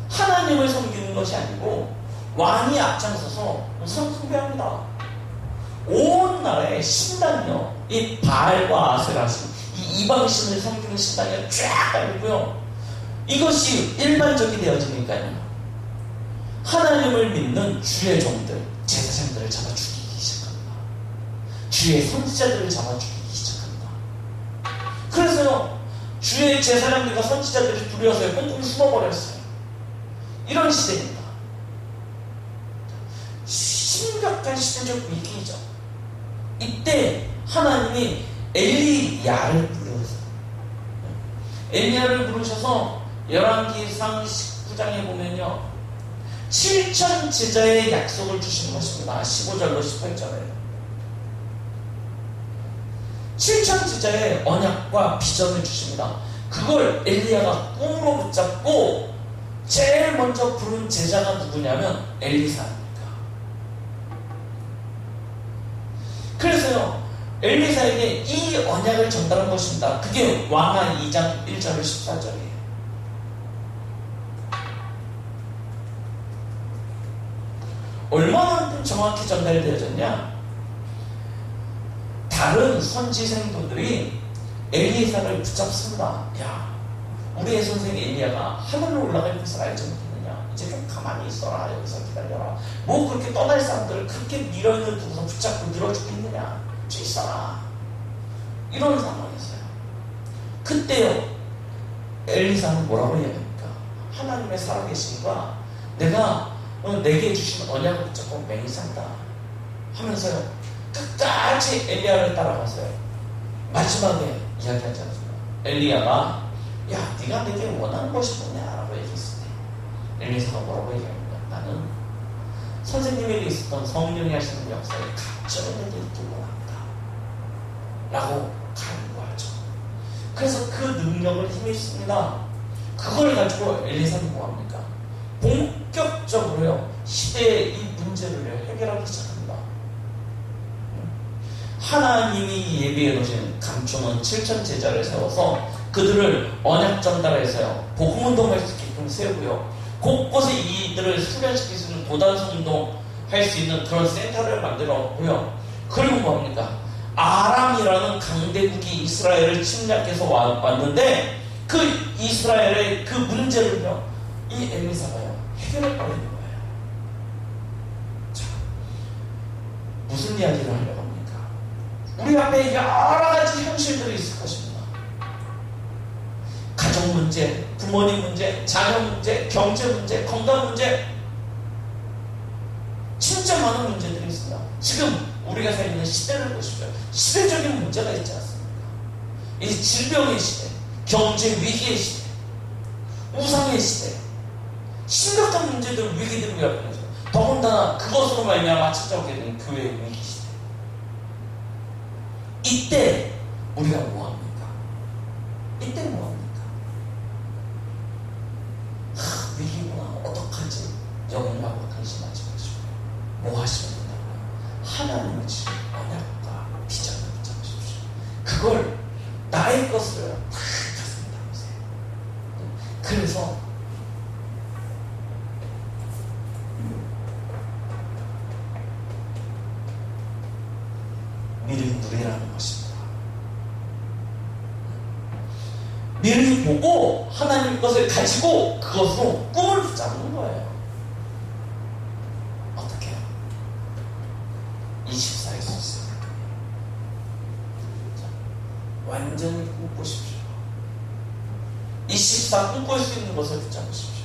하나님을 섬기는 것이 아니고 왕이 앞장서서 우상 숭배합니다. 온 나라의 신당이요, 이 바알과 아세라신, 이 이방신을 섬기는 신당이 쫙 깔리고요, 이것이 일반적이 되어지니까요, 하나님을 믿는 주의 종들, 제사장들을 잡아 죽이기 시작합니다. 주의 선지자들을 잡아 죽이기 시작합니다. 그래서요, 주의 제사장들과 선지자들이 두려워서 꽁꽁 숨어버렸어요. 이런 시대입니다. 심각한 시대적 위기죠. 이때 하나님이 엘리야를 부르셨어요. 엘리야를 부르셔서 열왕기상 19장에 보면요, 7천 제자의 약속을 주신 것입니다. 15절로 18절에 7천 제자의 언약과 비전을 주십니다. 그걸 엘리야가 꿈으로 붙잡고 제일 먼저 부른 제자가 누구냐면 엘리사입니다. 그래서요, 엘리사에게 이 언약을 전달한 것입니다. 그게 왕하 2장 1절 14절이에요. 얼마만큼 정확히 전달되어졌냐? 다른 선지생도들이 엘리사를 붙잡습니다. 야, 우리의 선생 엘리야가 하늘로 올라갈 것을 알지 못했느냐? 이제 좀 가만히 있어라. 여기서 기다려라. 뭐 그렇게 떠날 사람들을 그렇게 미련을 두고서 붙잡고 늘어 죽겠느냐? 좀 있어라. 이런 상황이었어요. 그때요, 엘리사는 뭐라고 이야기합니까? 하나님의 살아계심과 내가 내게 주신 언약을 붙잡고 맹세한다 하면서요, 끝까지 엘리야를 따라가서요, 마지막에 이야기하지 않습니까? 엘리야가 야, 네가 내게 원하는 것이 뭐냐라고 얘기했을 때 엘리사가 뭐라고 얘기합니다. 나는 선생님에게 있었던 성령이 하시는 역사에 가짜는 일이 있길 원합니다 라고 간구하죠. 그래서 그 능력을 힘이 있습니다. 그걸 가지고 엘리사는 뭐합니까? 본격적으로요 시대의 이 문제를 해결하기 시작합니다. 하나님이 예비해 놓으신 감추는 7천 제자를 세워서 그들을 언약 전달해서요 복음 운동할 수 있게끔 세우고요 곳곳에 이들을 수련시킬 수 있는 고단 성동 할 수 있는 그런 센터를 만들었고요. 그리고 뭐합니까? 아람이라는 강대국이 이스라엘을 침략해서 왔는데 그 이스라엘의 그 문제를요 이 엘리사가요 해결해 버리는 거예요. 자, 무슨 이야기를 하려고 합니까? 우리 앞에 여러 가지 현실들이 있을 것입니다. 가정 문제, 부모님 문제, 자녀 문제, 경제 문제, 건강 문제, 진짜 많은 문제들이 있습니다. 지금 우리가 살고 시대를 보십시오. 시대적인 문제가 있지 않습니까? 이 질병의 시대, 경제 위기의 시대, 우상의 시대, 심각한 문제들, 위기들을 우리 앞에 있어요. 더군다나 그것으로 말미암아 찾아오게 된 교회의 위기 시대. 이때 우리가 뭐합니까? 이때 뭐합니까? 위기구나 어떡하지? 영혼하고 근심하지 마시고 뭐 하시면 된다고요? 하나님의 지 언약과 비전을 붙잡으십시오. 그걸 나의 것을 다 가슴에 담으세요. 그래서 미리 누리라는 것입니다. 미리 보고 하나님 것을 가지고 그것으로 꿈을 붙잡는 거예요. 어떻게 해요? 24일 수 있어요. 완전히 꿈꾸십시오. 24 꿈꿀 수 있는 것을 붙잡으십시오.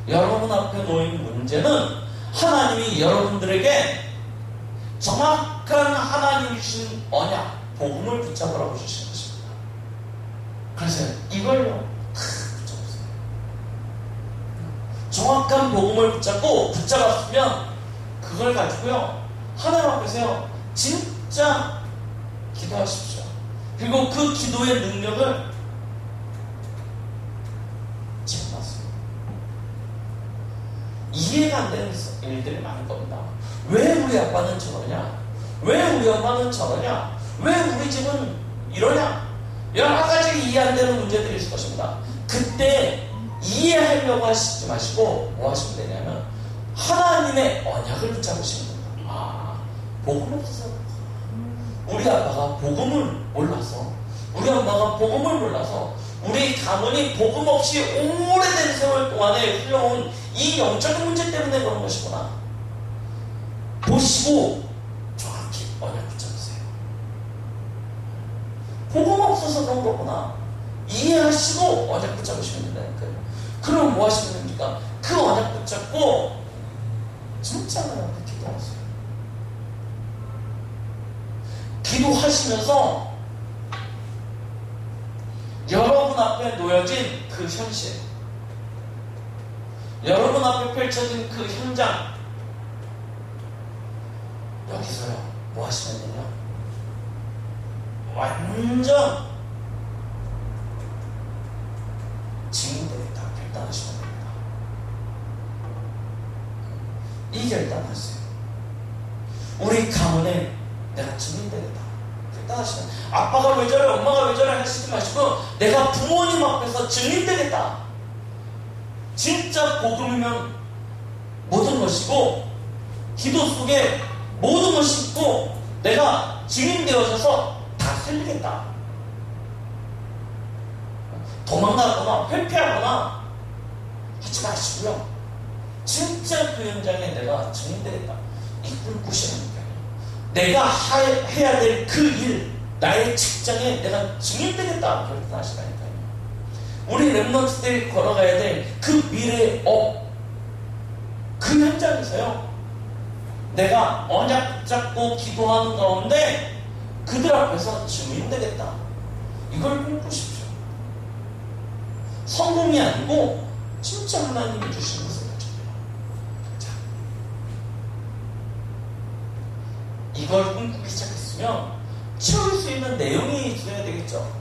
여러분 앞에 놓인 문제는 하나님이 여러분들에게 정확한 하나님이 주신 언약, 복음을 붙잡으라고 주신 것입니다. 그래서 이걸요 다 붙잡으세요. 정확한 복음을 붙잡았으면 그걸 가지고요 하나님 앞에서요 진짜 기도하십시오. 그리고 그 기도의 능력을 체험하세요. 이해가 안 되는 일들이 많을 겁니다. 왜 우리 아빠는 저러냐? 왜 우리 엄마는 저러냐? 왜 우리 집은 이러냐? 여러 가지 이해 안 되는 문제들이 있을 것입니다. 그때 이해하려고 하시지 마시고 뭐 하시면 되냐면 하나님의 언약을 붙잡으시면 됩니다. 복음을 없어서 우리 아빠가 복음을 몰라서 우리 엄마가 복음을 몰라서 우리 가문이 복음 없이 오래된 세월 동안에 흘러온 이 영적인 문제 때문에 그런 것이구나. 보시고 정확히 언약 붙잡으세요. 복음 없어서 그런 거구나. 이해하시고 언약 붙잡으시면 된다니까요. 그럼 뭐 하시면 됩니까? 그 언약 붙잡고 진짜 하나님께 기도하세요. 기도하시면서 여러분 앞에 놓여진 그 현실, 여러분 앞에 펼쳐진 그 현장, 여기서요 뭐 하시면 되냐? 완전 증인되겠다 결단하시면 됩니다. 이 결단하세요. 우리 가문에 내가 증인되겠다 결단하시면, 아빠가 왜 저래 엄마가 왜 저래 하시지 마시고 내가 부모님 앞에서 증인되겠다. 진짜 복음이면 모든 것이고 기도 속에 모든 것이 있고 내가 증인되어져서 다 살리겠다. 도망가거나 회피하거나 하지 마시고요. 진짜 그 현장에 내가 증인되겠다. 이 꿈꾸시라니까요. 내가 해야 될 그 일, 나의 직장에 내가 증인되겠다 결단하시라니까요. 우리 랩런트들이 걸어가야 될 그 미래의 그 현장에서요 내가 언약 잡고 기도하는 가운데 그들 앞에서 증인 되겠다. 이걸 꿈꾸십시오. 성공이 아니고 진짜 하나님이 주신 것을 가져요. 자, 이걸 꿈꾸기 시작했으면 채울 수 있는 내용이 있어야 되겠죠.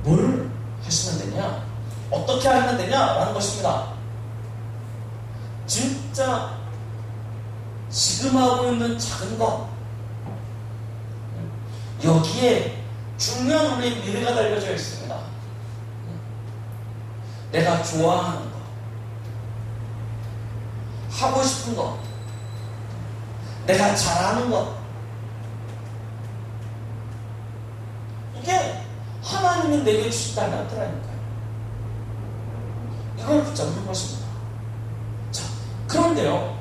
뭘 하시면 되냐? 어떻게 하면 되냐라는 것입니다. 진짜 지금 하고 있는 작은 것, 여기에 중요한 우리의 미래가 달려져 있습니다. 내가 좋아하는 것, 하고 싶은 것, 내가 잘하는 것, 이게 하나님이 내게 주신 달란트라니까요. 이걸 붙잡는 것입니다. 자, 그런데요,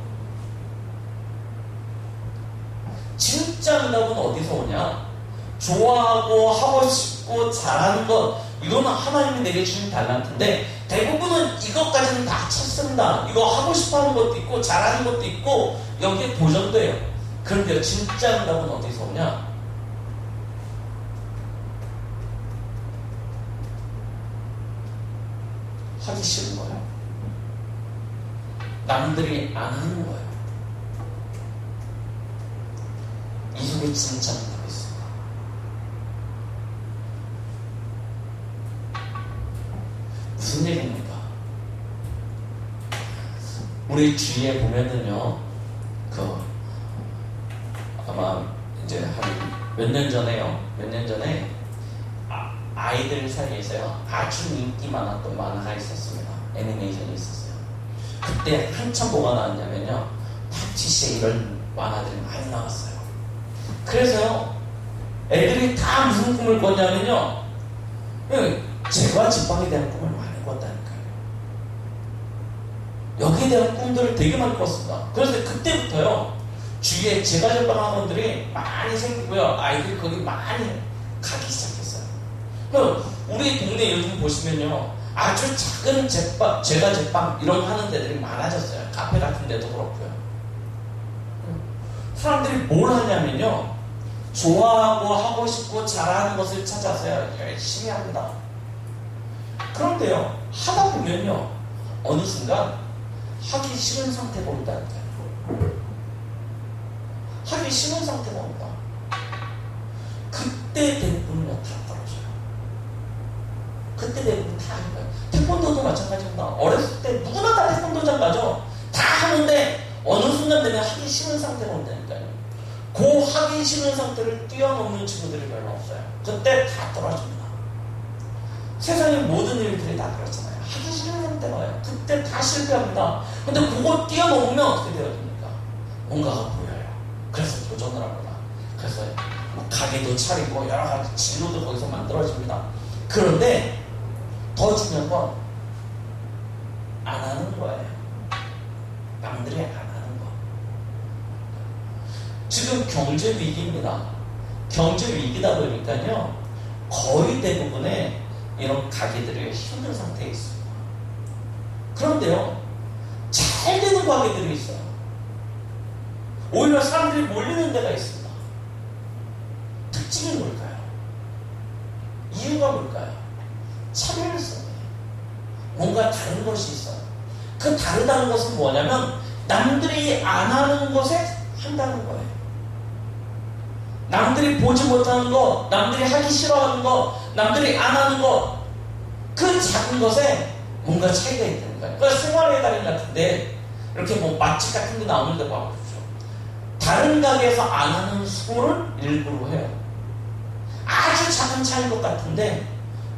진짜 응답은 어디서 오냐? 좋아하고 하고 싶고 잘하는 것, 이거는 하나님이 내게 주신 달란트인데 대부분은 이것까지는 다 찾습니다. 이거 하고 싶어하는 것도 있고 잘하는 것도 있고 여기에 도전돼요. 그런데 진짜 응답은 어디서 오냐? 하기 싫은 거예요. 남들이 안 하는 거예요. 이 속에 진짜 응답이 있습니다. 무슨 얘기입니까? 우리 주위에 보면은요, 아마 이제 한 몇 년 전에 아이들 사이에서요 아주 인기 많았던 만화가 있었습니다. 애니메이션이 있었어요. 그때 한참 뭐가 나왔냐면요, 파티시에 이런 만화들이 많이 나왔어요. 그래서요 애들이 다 무슨 꿈을 꿨냐면요, 제과 제빵에 대한 꿈을 많이 꿨다니까요. 여기에 대한 꿈들을 되게 많이 꿨습니다. 그래서 그때부터요 주위에 제과 제빵 학원들이 많이 생기고요, 아이들이 거기 많이 가기 시작했어요. 우리 동네 요즘 보시면요 아주 작은 제과 제빵 이런 거 하는 데들이 많아졌어요. 카페 같은 데도 그렇고요. 사람들이 뭘 하냐면요, 좋아하고 하고 싶고 잘하는 것을 찾아서요 열심히 합니다. 그런데요 하다 보면요 어느 순간 하기 싫은 상태가 온다니까요. 하기 싫은 상태가 온다. 그때 대부분은요 다 떨어져요. 그때 대부분 다 하는 거예요. 태권도도 마찬가지입니다. 어렸을 때 누구나 다 태권도장 가죠. 다 하는데 어느 순간 되면 하기 싫은 상태가 온다니까요. 그 하기 싫은 상태를 뛰어넘는 친구들이 별로 없어요. 그때 다 떨어집니다. 세상의 모든 일들이 다 그렇잖아요. 하기 싫은 상태가 와요. 그때 다 실패합니다. 근데 그거 뛰어넘으면 어떻게 되어집니까? 뭔가가 보여요. 그래서 도전을 합니다. 그래서 가게도 차리고 여러 가지 진로도 거기서 만들어집니다. 그런데 더 중요한 건 안 하는 거예요. 남들이 안 하는 거. 지금 경제 위기입니다. 경제 위기다 보니까요 거의 대부분의 이런 가게들이 힘든 상태에 있습니다. 그런데요 잘 되는 가게들이 있어요. 오히려 사람들이 몰리는 데가 있습니다. 특징이 뭘까요? 이유가 뭘까요? 차별성이에요. 뭔가 다른 것이 있어요. 그 다르다는 것은 뭐냐면 남들이 안 하는 것에 한다는 거예요. 남들이 보지 못하는 것, 남들이 하기 싫어하는 것, 남들이 안 하는 것, 그 작은 것에 뭔가 차이가 있다는 거예요. 그러니까 생활의 달인 같은데 이렇게 뭐 맛집 같은 데 나오는데 봐보십시오. 다른 가게에서 안 하는 수고를 일부러 해요. 아주 작은 차이인 것 같은데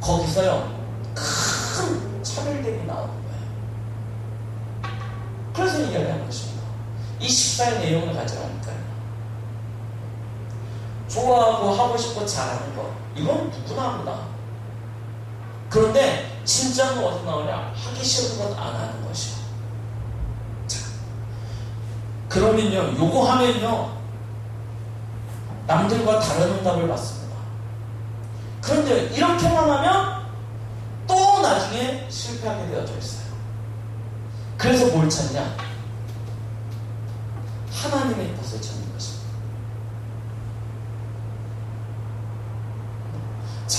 거기서요 큰 차별됨이 나오는 거예요. 그래서 이야기하는 것입니다. 이 식사의 내용을 가져가니까요. 좋아하고 하고 싶고 잘하는 것, 이건 누구나 합니다. 그런데 진짜는 어디서 나오냐? 하기 싫은 것 안 하는 것이요. 자, 그러면요 요거 하면요 남들과 다른 응답을 받습니다. 그런데 이렇게만 하면 또 나중에 실패하게 되어져 있어요. 그래서 뭘 찾냐? 하나님의 것을 찾는 것입니다. 자,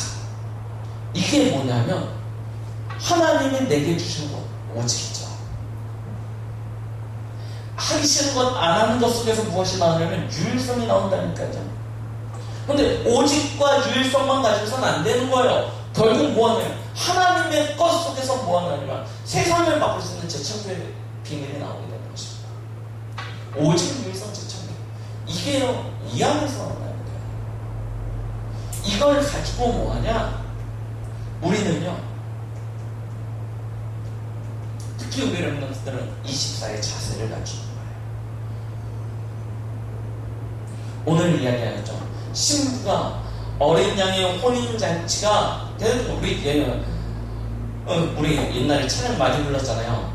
이게 뭐냐면 하나님이 내게 주신 것 오직이죠. 하기 싫은 것 안 하는 것 속에서 무엇이 나오냐면 유일성이 나온다니까요. 근데 오직과 유일성만 가지고서는 안 되는 거예요. 결국 뭐하냐면 하나님의 것 속에서 뭐하냐면 세상을 바꿀 수 있는 재창조의 비밀이 나오게 되는 것입니다. 오직 유일성 재창조, 이게요, 이 안에서 나오는 거예요. 이걸 가지고 뭐하냐, 우리는요, 특히 우리 렘넌트들은 24의 자세를 갖추는 거예요. 오늘 이야기하였죠. 신부가 어린 양의 혼인잔치가, 우리 옛날에 찬양 많이 불렀잖아요.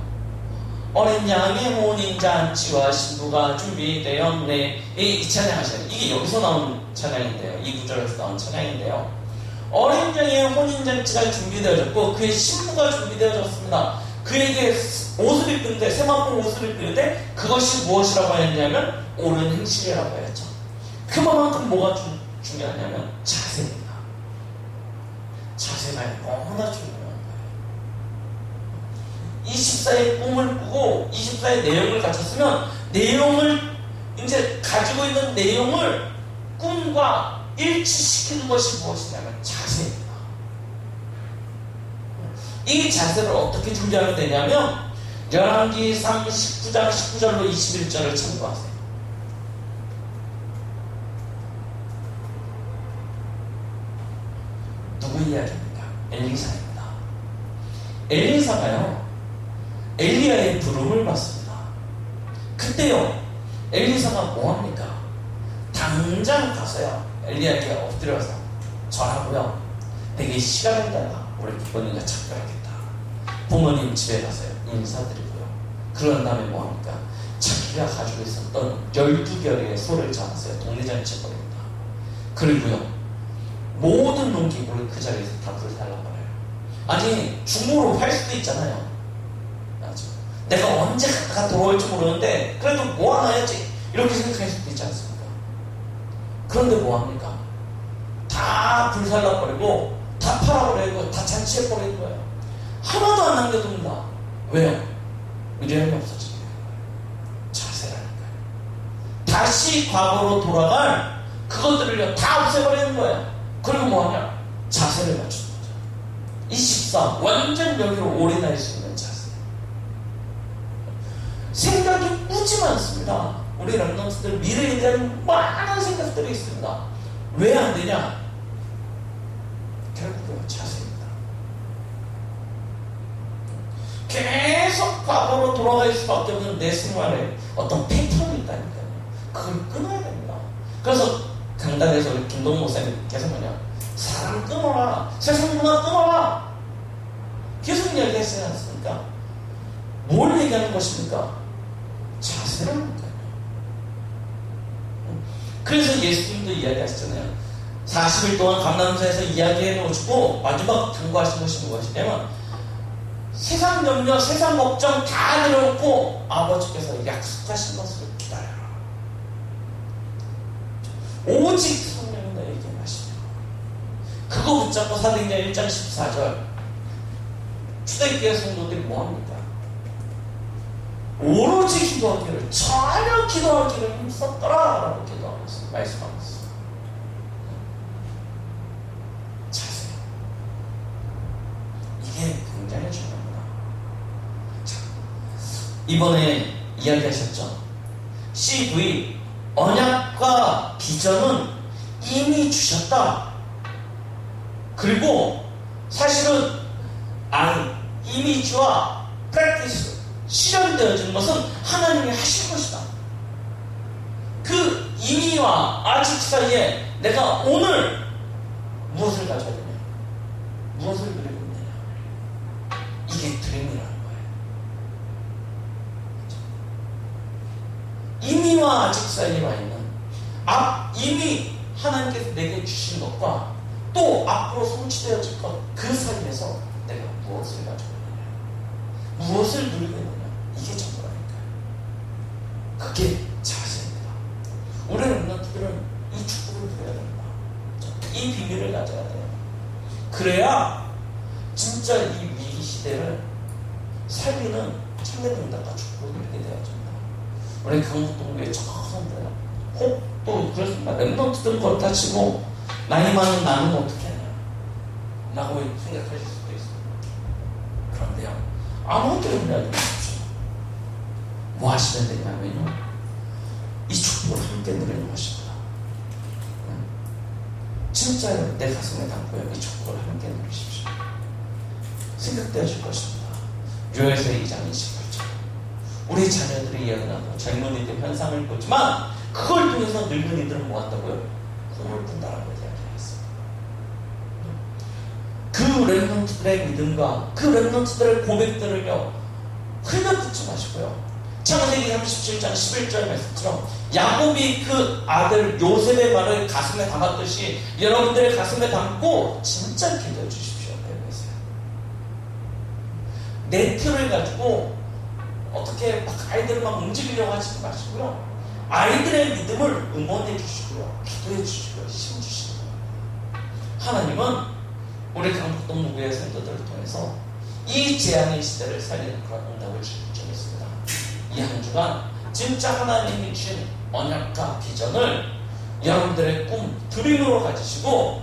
어린 양의 혼인잔치와 신부가 준비되었네. 이 찬양 하셔요. 이게 여기서 나온 찬양인데요. 이 구절에서 나온 찬양인데요. 어린 양의 혼인잔치가 준비되어졌고 그의 신부가 준비되어졌습니다. 그에게 옷을 입는데, 세마포 옷을 입는데 그것이 무엇이라고 하였냐면 옳은 행실이라고 하였죠. 그만큼 뭐가 중요하냐면 자세입니다. 자세가 너무나 중요한 거예요. 24의 꿈을 꾸고 24의 내용을 갖췄으면 내용을, 이제 가지고 있는 내용을 꿈과 일치시키는 것이 무엇이냐면 자세입니다. 이 자세를 어떻게 준비하면 되냐면 열왕기 19장 19절로 21절을 참고하세요. 누구 이야기입니까? 엘리사입니다. 엘리사가요, 엘리야의 부름을 받습니다. 그때요, 엘리사가 뭐합니까? 당장 가서요, 엘리야에게 엎드려서 절하고요, 내게 시간을 달라, 우리 기본이가 작별하겠다. 부모님 집에 가서요, 인사드리고요, 그런 다음에 뭐합니까? 자기가 가지고 있었던 12결의 소를 잡아서요, 동네잔치 벌입니다. 그리고요, 모든 농기구를 그 자리에서 다 불살라버려요. 아니, 중고로 팔 수도 있잖아요. 맞죠? 내가 언제 갔다가 돌아올지 모르는데 그래도 모아놔야지, 이렇게 생각할 수도 있지 않습니까? 그런데 뭐합니까? 다 불살라버리고 다 팔아버리고 다 잔치해버리는 거예요. 하나도 안 남겨둡니다. 왜요? 미련이 없어지게 되는 거예요. 자세라니까요. 다시 과거로 돌아갈 그것들을요, 다 없애버리는 거예요. 그리고 뭐하냐? 자세를 갖추는 거죠. 24, 완전 여기로 올인할 수 있는 자세. 생각이 무지 많습니다. 우리 렘넌트들 미래에 대한 많은 생각들이 있습니다. 왜 안 되냐? 결국은 자세입니다. 계속 과거로 돌아갈 수밖에 없는 내 생활에 어떤 패턴이 있다니까요. 그걸 끊어야 됩니다. 그래서 강단에서 우리 김동호 목사님께서 뭐냐, 사람 끊어라, 세상 문화 끊어라, 계속 이야기했어야 않습니까? 뭘 얘기하는 것입니까? 자세라니까요. 그래서 예수님도 이야기하시잖아요. 40일 동안 감람산에서 이야기해 놓으시고 마지막 경고하신 것이 무엇이냐면, 세상 염려, 세상 걱정 다 내려놓고 아버지께서 약속하신 것을 기다려라. 오직 성령이 너에게 마시며. 그거 붙잡고 사도행전 1장 14절, 초대교회 성도들이 뭐합니까? 오로지 기도하기를, 전혀 기도하기를 힘썼더라 라고 기도하고 있어요. 말씀하고 있어요. 자세요. 이게 굉장히 중요합니다. 자, 이번에 이야기하셨죠? CV, 언약과 비전은 이미 주셨다. 그리고 사실은 이미지와 프랙티스, 실현되어진 것은 하나님이 하신 것이다. 그 이미와 아직 사이에 내가 오늘 무엇을 가져야 되냐, 무엇을 누리고 있느냐, 이게 드림이라는 거예요. 이미와 아직 사이에 와 있는 이미 하나님께서 내게 주신 것과 또 앞으로 성취되어질 것, 그 사이에서 내가 무엇을 가지고 있느냐, 무엇을 누리고 있느냐, 이게 전부라니까요. 그게 자세. 그래야 진짜 이 위기 시대를 살리는 참된 응답과 축복을 누리게 되어집니다. 우리 강북동교회 전도요. 혹도 그렇습니다. 랩런트들은 그렇다 치고 나이 많은 나는 어떻게 하냐 라고 생각하실 수도 있습니다. 그런데요, 아무것도 염려하지 마십시오. 뭐 하시면 되냐면요, 이 축복을 함께 누리는 것입니다. 진짜요, 내 가슴에 담고요, 이 축복을 함께 누리십시오. 생각되어질 것입니다. 요에서 2장 28절. 우리 자녀들이 예언하고 젊은이들 현상을 보지만 그걸 통해서 늙은이들은 뭐한다고요? 꿈을 꾼다라고 이야기했습니다. 그 렘넌트들의 믿음과 그 렘넌트들의 고백들을요, 흘려듣지 마시고요. 창세기 37장 11절 말씀처럼 야곱이 그 아들 요셉의 말을 가슴에 담았듯이 여러분들의 가슴에 담고 진짜 기도해 주십시오. 배우겠어요. 내 틀을 가지고 어떻게 막 아이들을 막 움직이려고 하지 마시고요. 아이들의 믿음을 응원해 주시고요. 기도해 주시고요. 힘 주시고요. 하나님은 우리 강북동 무교의 성도들을 통해서 이 재앙의 시대를 살리는 그런 응답을 주실 줄 믿습니다. 이 한 주간 진짜 하나님이 주신 언약과 비전을 여러분들의 꿈, 드림으로 가지시고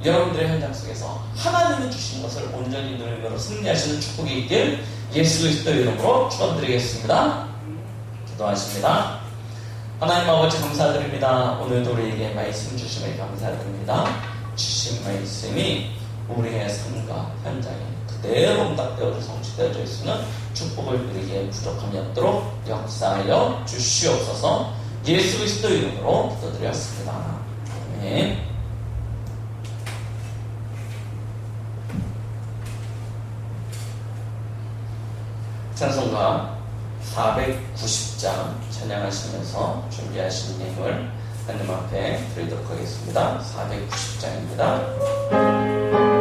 여러분들의 현장 속에서 하나님이 주신 것을 온전히 누리므로 승리하시는 축복이 있길 예수 그리스도의 이름으로 축원드리겠습니다. 기도하십니다. 하나님 아버지 감사드립니다. 오늘도 우리에게 말씀 주심에 감사드립니다. 주신 말씀이 우리의 삶과 현장에 그대로 응답되어져 성취되어져 있으면 축복을 누리기에 부족함이 없도록 역사하여 주시옵소서. 예수 그리스도 이름으로 기도드렸습니다. 아멘. 찬송가 490장 찬양하시면서 준비하신 예물 하나님 앞에 드리도록 하겠습니다. 490장입니다.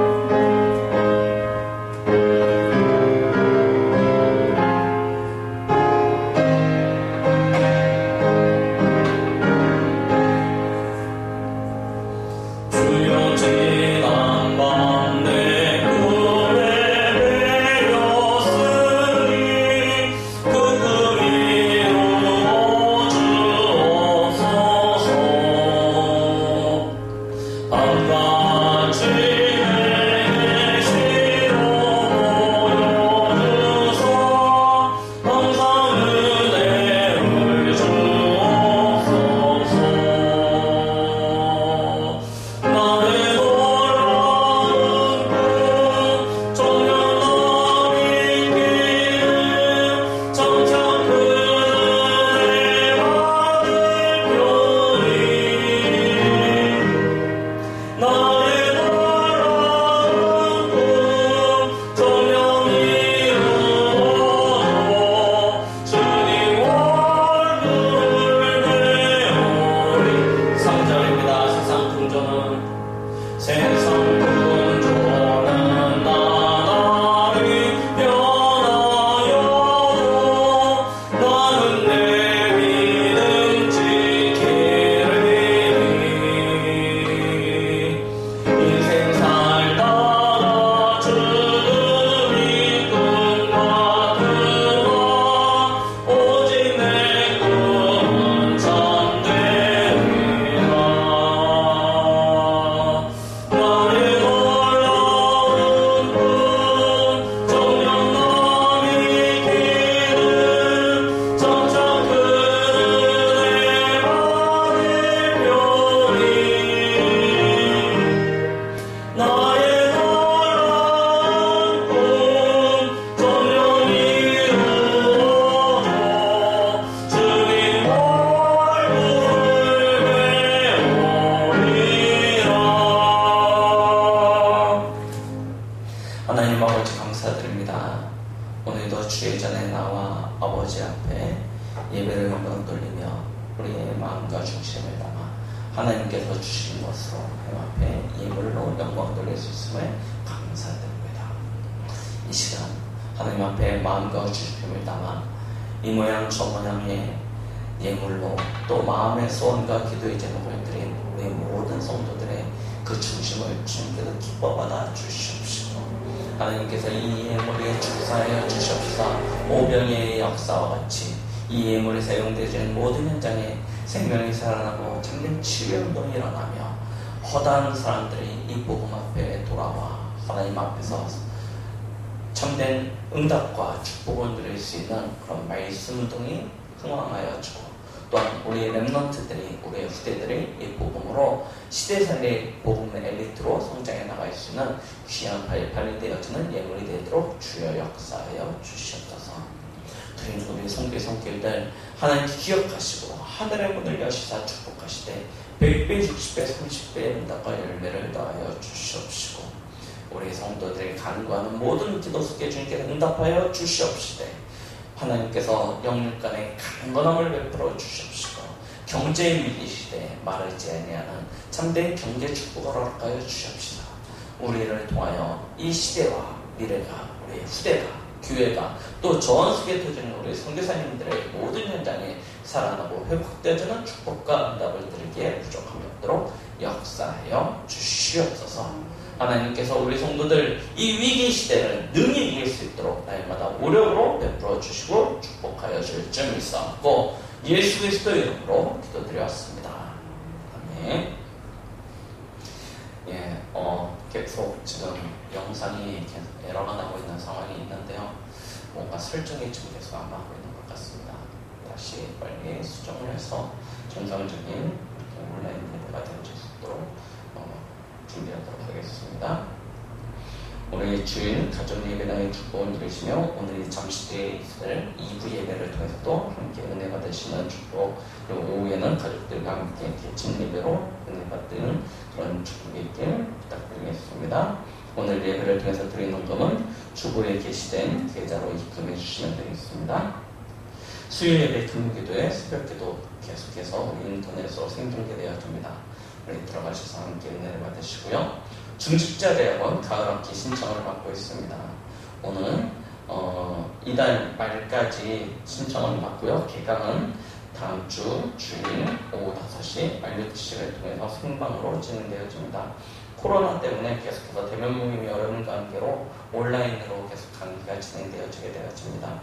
하나님께서 주신 것으로 하나님 앞에 예물로 영광 돌릴 수 있음을 감사드립니다. 이 시간 하나님 앞에 마음과 주심을 담아 이 모양 저 모양의 예물로 또 마음의 소원과 기도의 제목을 드린 우리 모든 성도들의 그 중심을 주님께서 기뻐받아 주시옵시고 하나님께서 이 예물에 축사하여 주시옵소서. 오병이의 역사와 같이 이 예물에 사용되는 모든 현장에 생명이 살아나고 참된 치유운동이 일어나며 허다한 사람들이 이 복음 앞에 돌아와 하나님 앞에서 참된 응답과 축복을 누릴 수 있는 그런 말씀 운동이 흥왕하여 주고 또한 우리의 렘넌트들이 우리의 후대들이 이 복음으로 시대살리 복음 엘리트로 성장해 나갈 수 있는 귀한 발판이 되어지는 예물이 되도록 주여 역사하여 주시옵소서. 드린 우리 성교의 성길들 하나님 기억하시고 하늘의 문을 여시사 축복하시되 100배, 60배, 30배의 응답과 열매를 더하여 주시옵시고 우리 성도들이 간구하는 모든 기도 속에 주님께서 응답하여 주시옵시되 하나님께서 영육 간의 강건함을 베풀어 주시옵시고 경제의 위기 시대에 마르지 아니하는 참된 경제 축복을 허락하여 주시옵시다. 우리를 통하여 이 시대와 미래가 우리의 후대가 교회가 또 전 세계에 터지는 우리 선교사님들의 모든 현장에 살아나고 회복되어지는 축복과 응답을 드리기에 부족함이 없도록 역사하여 주시옵소서. 하나님께서 우리 성도들 이 위기 시대를 능히 이길 수 있도록 날마다 오력으로 베풀어 주시고 축복하여 줄 줄 믿사옵고 예수 그리스도 이름으로 기도드렸습니다. 아멘. 계속 지금 영상이 계속 에러가 나고 있는 상황이 있는데요. 뭔가 설정이 지금 계속 안 맞고 있는 것 같습니다. 다시 빨리 수정을 해서 정상적인 온라인 예배가 되어질 수 있도록 준비하도록 하겠습니다. 우리 주일 가족 예배당의 축복을 누리시며 오늘 잠시 뒤에 있을 2부 예배를 통해서도 함께 은혜 받으시는 축복, 그리고 오후에는 가족들과 함께 개친 예배로 은혜 받는 그런 축복이 있길 부탁드리겠습니다. 오늘 예배를 통해서 드리는 금은 주보에 게시된 계좌로 입금해 주시면 되겠습니다. 수요일 예배 금기도에 새벽기도 계속해서 인터넷으로 생중계되어집니다. 우리 들어가셔서 함께 은혜를 받으시고요. 중직자 대학원 가을학기 신청을 받고 있습니다. 오늘 이달 말까지 신청을 받고요. 개강은 다음 주 주일 오후 5시 RUTC를 통해서 생방으로 진행되어집니다. 코로나 때문에 계속해서 대면 모임이 어려운 관계로 온라인으로 계속 강의가 진행되어지게 되어집니다.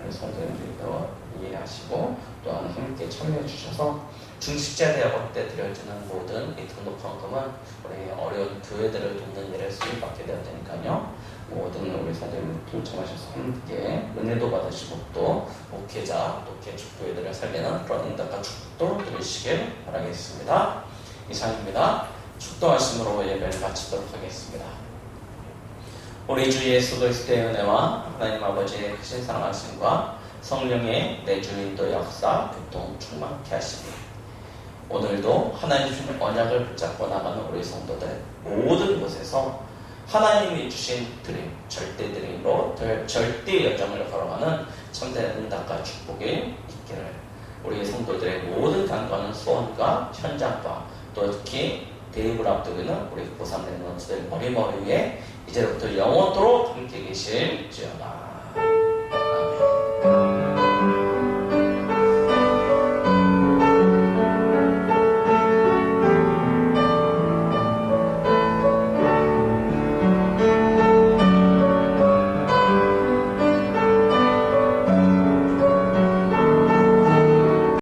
우리 성도님들도 이해하시고 또한 함께 참여해 주셔서 중직자 대학원 때 드려지는 모든 이 등록 헌금은 우리 어려운 교회들을 돕는 일에 쓰임받게 되었으니까요. 모든 우리 성도님들 동참하셔서 함께 은혜도 받으시고 또 목회자, 또 개축교회들을 살리는 그런 응답과 축복도 누리시길 바라겠습니다. 이상입니다. 축도하심으로 예배를 마치도록 하겠습니다. 우리 주 예수 그리스도의 은혜와 하나님 아버지의 크신 사랑하심과 성령의 내주 인도 역사 교통 충만케 하시니 오늘도 하나님 주신 언약을 붙잡고 나가는 우리 성도들 모든 곳에서 하나님이 주신 드림, 절대 드림으로 절대 여정을 걸어가는 참된 응답과 축복이 있기를 우리 성도들의 모든 간과하는 소원과 현장과 또 특히 대입을 앞두고 있는 우리 고3 렘넌트들 머리 위에 이제부터 영원토록 함께 계실지어다.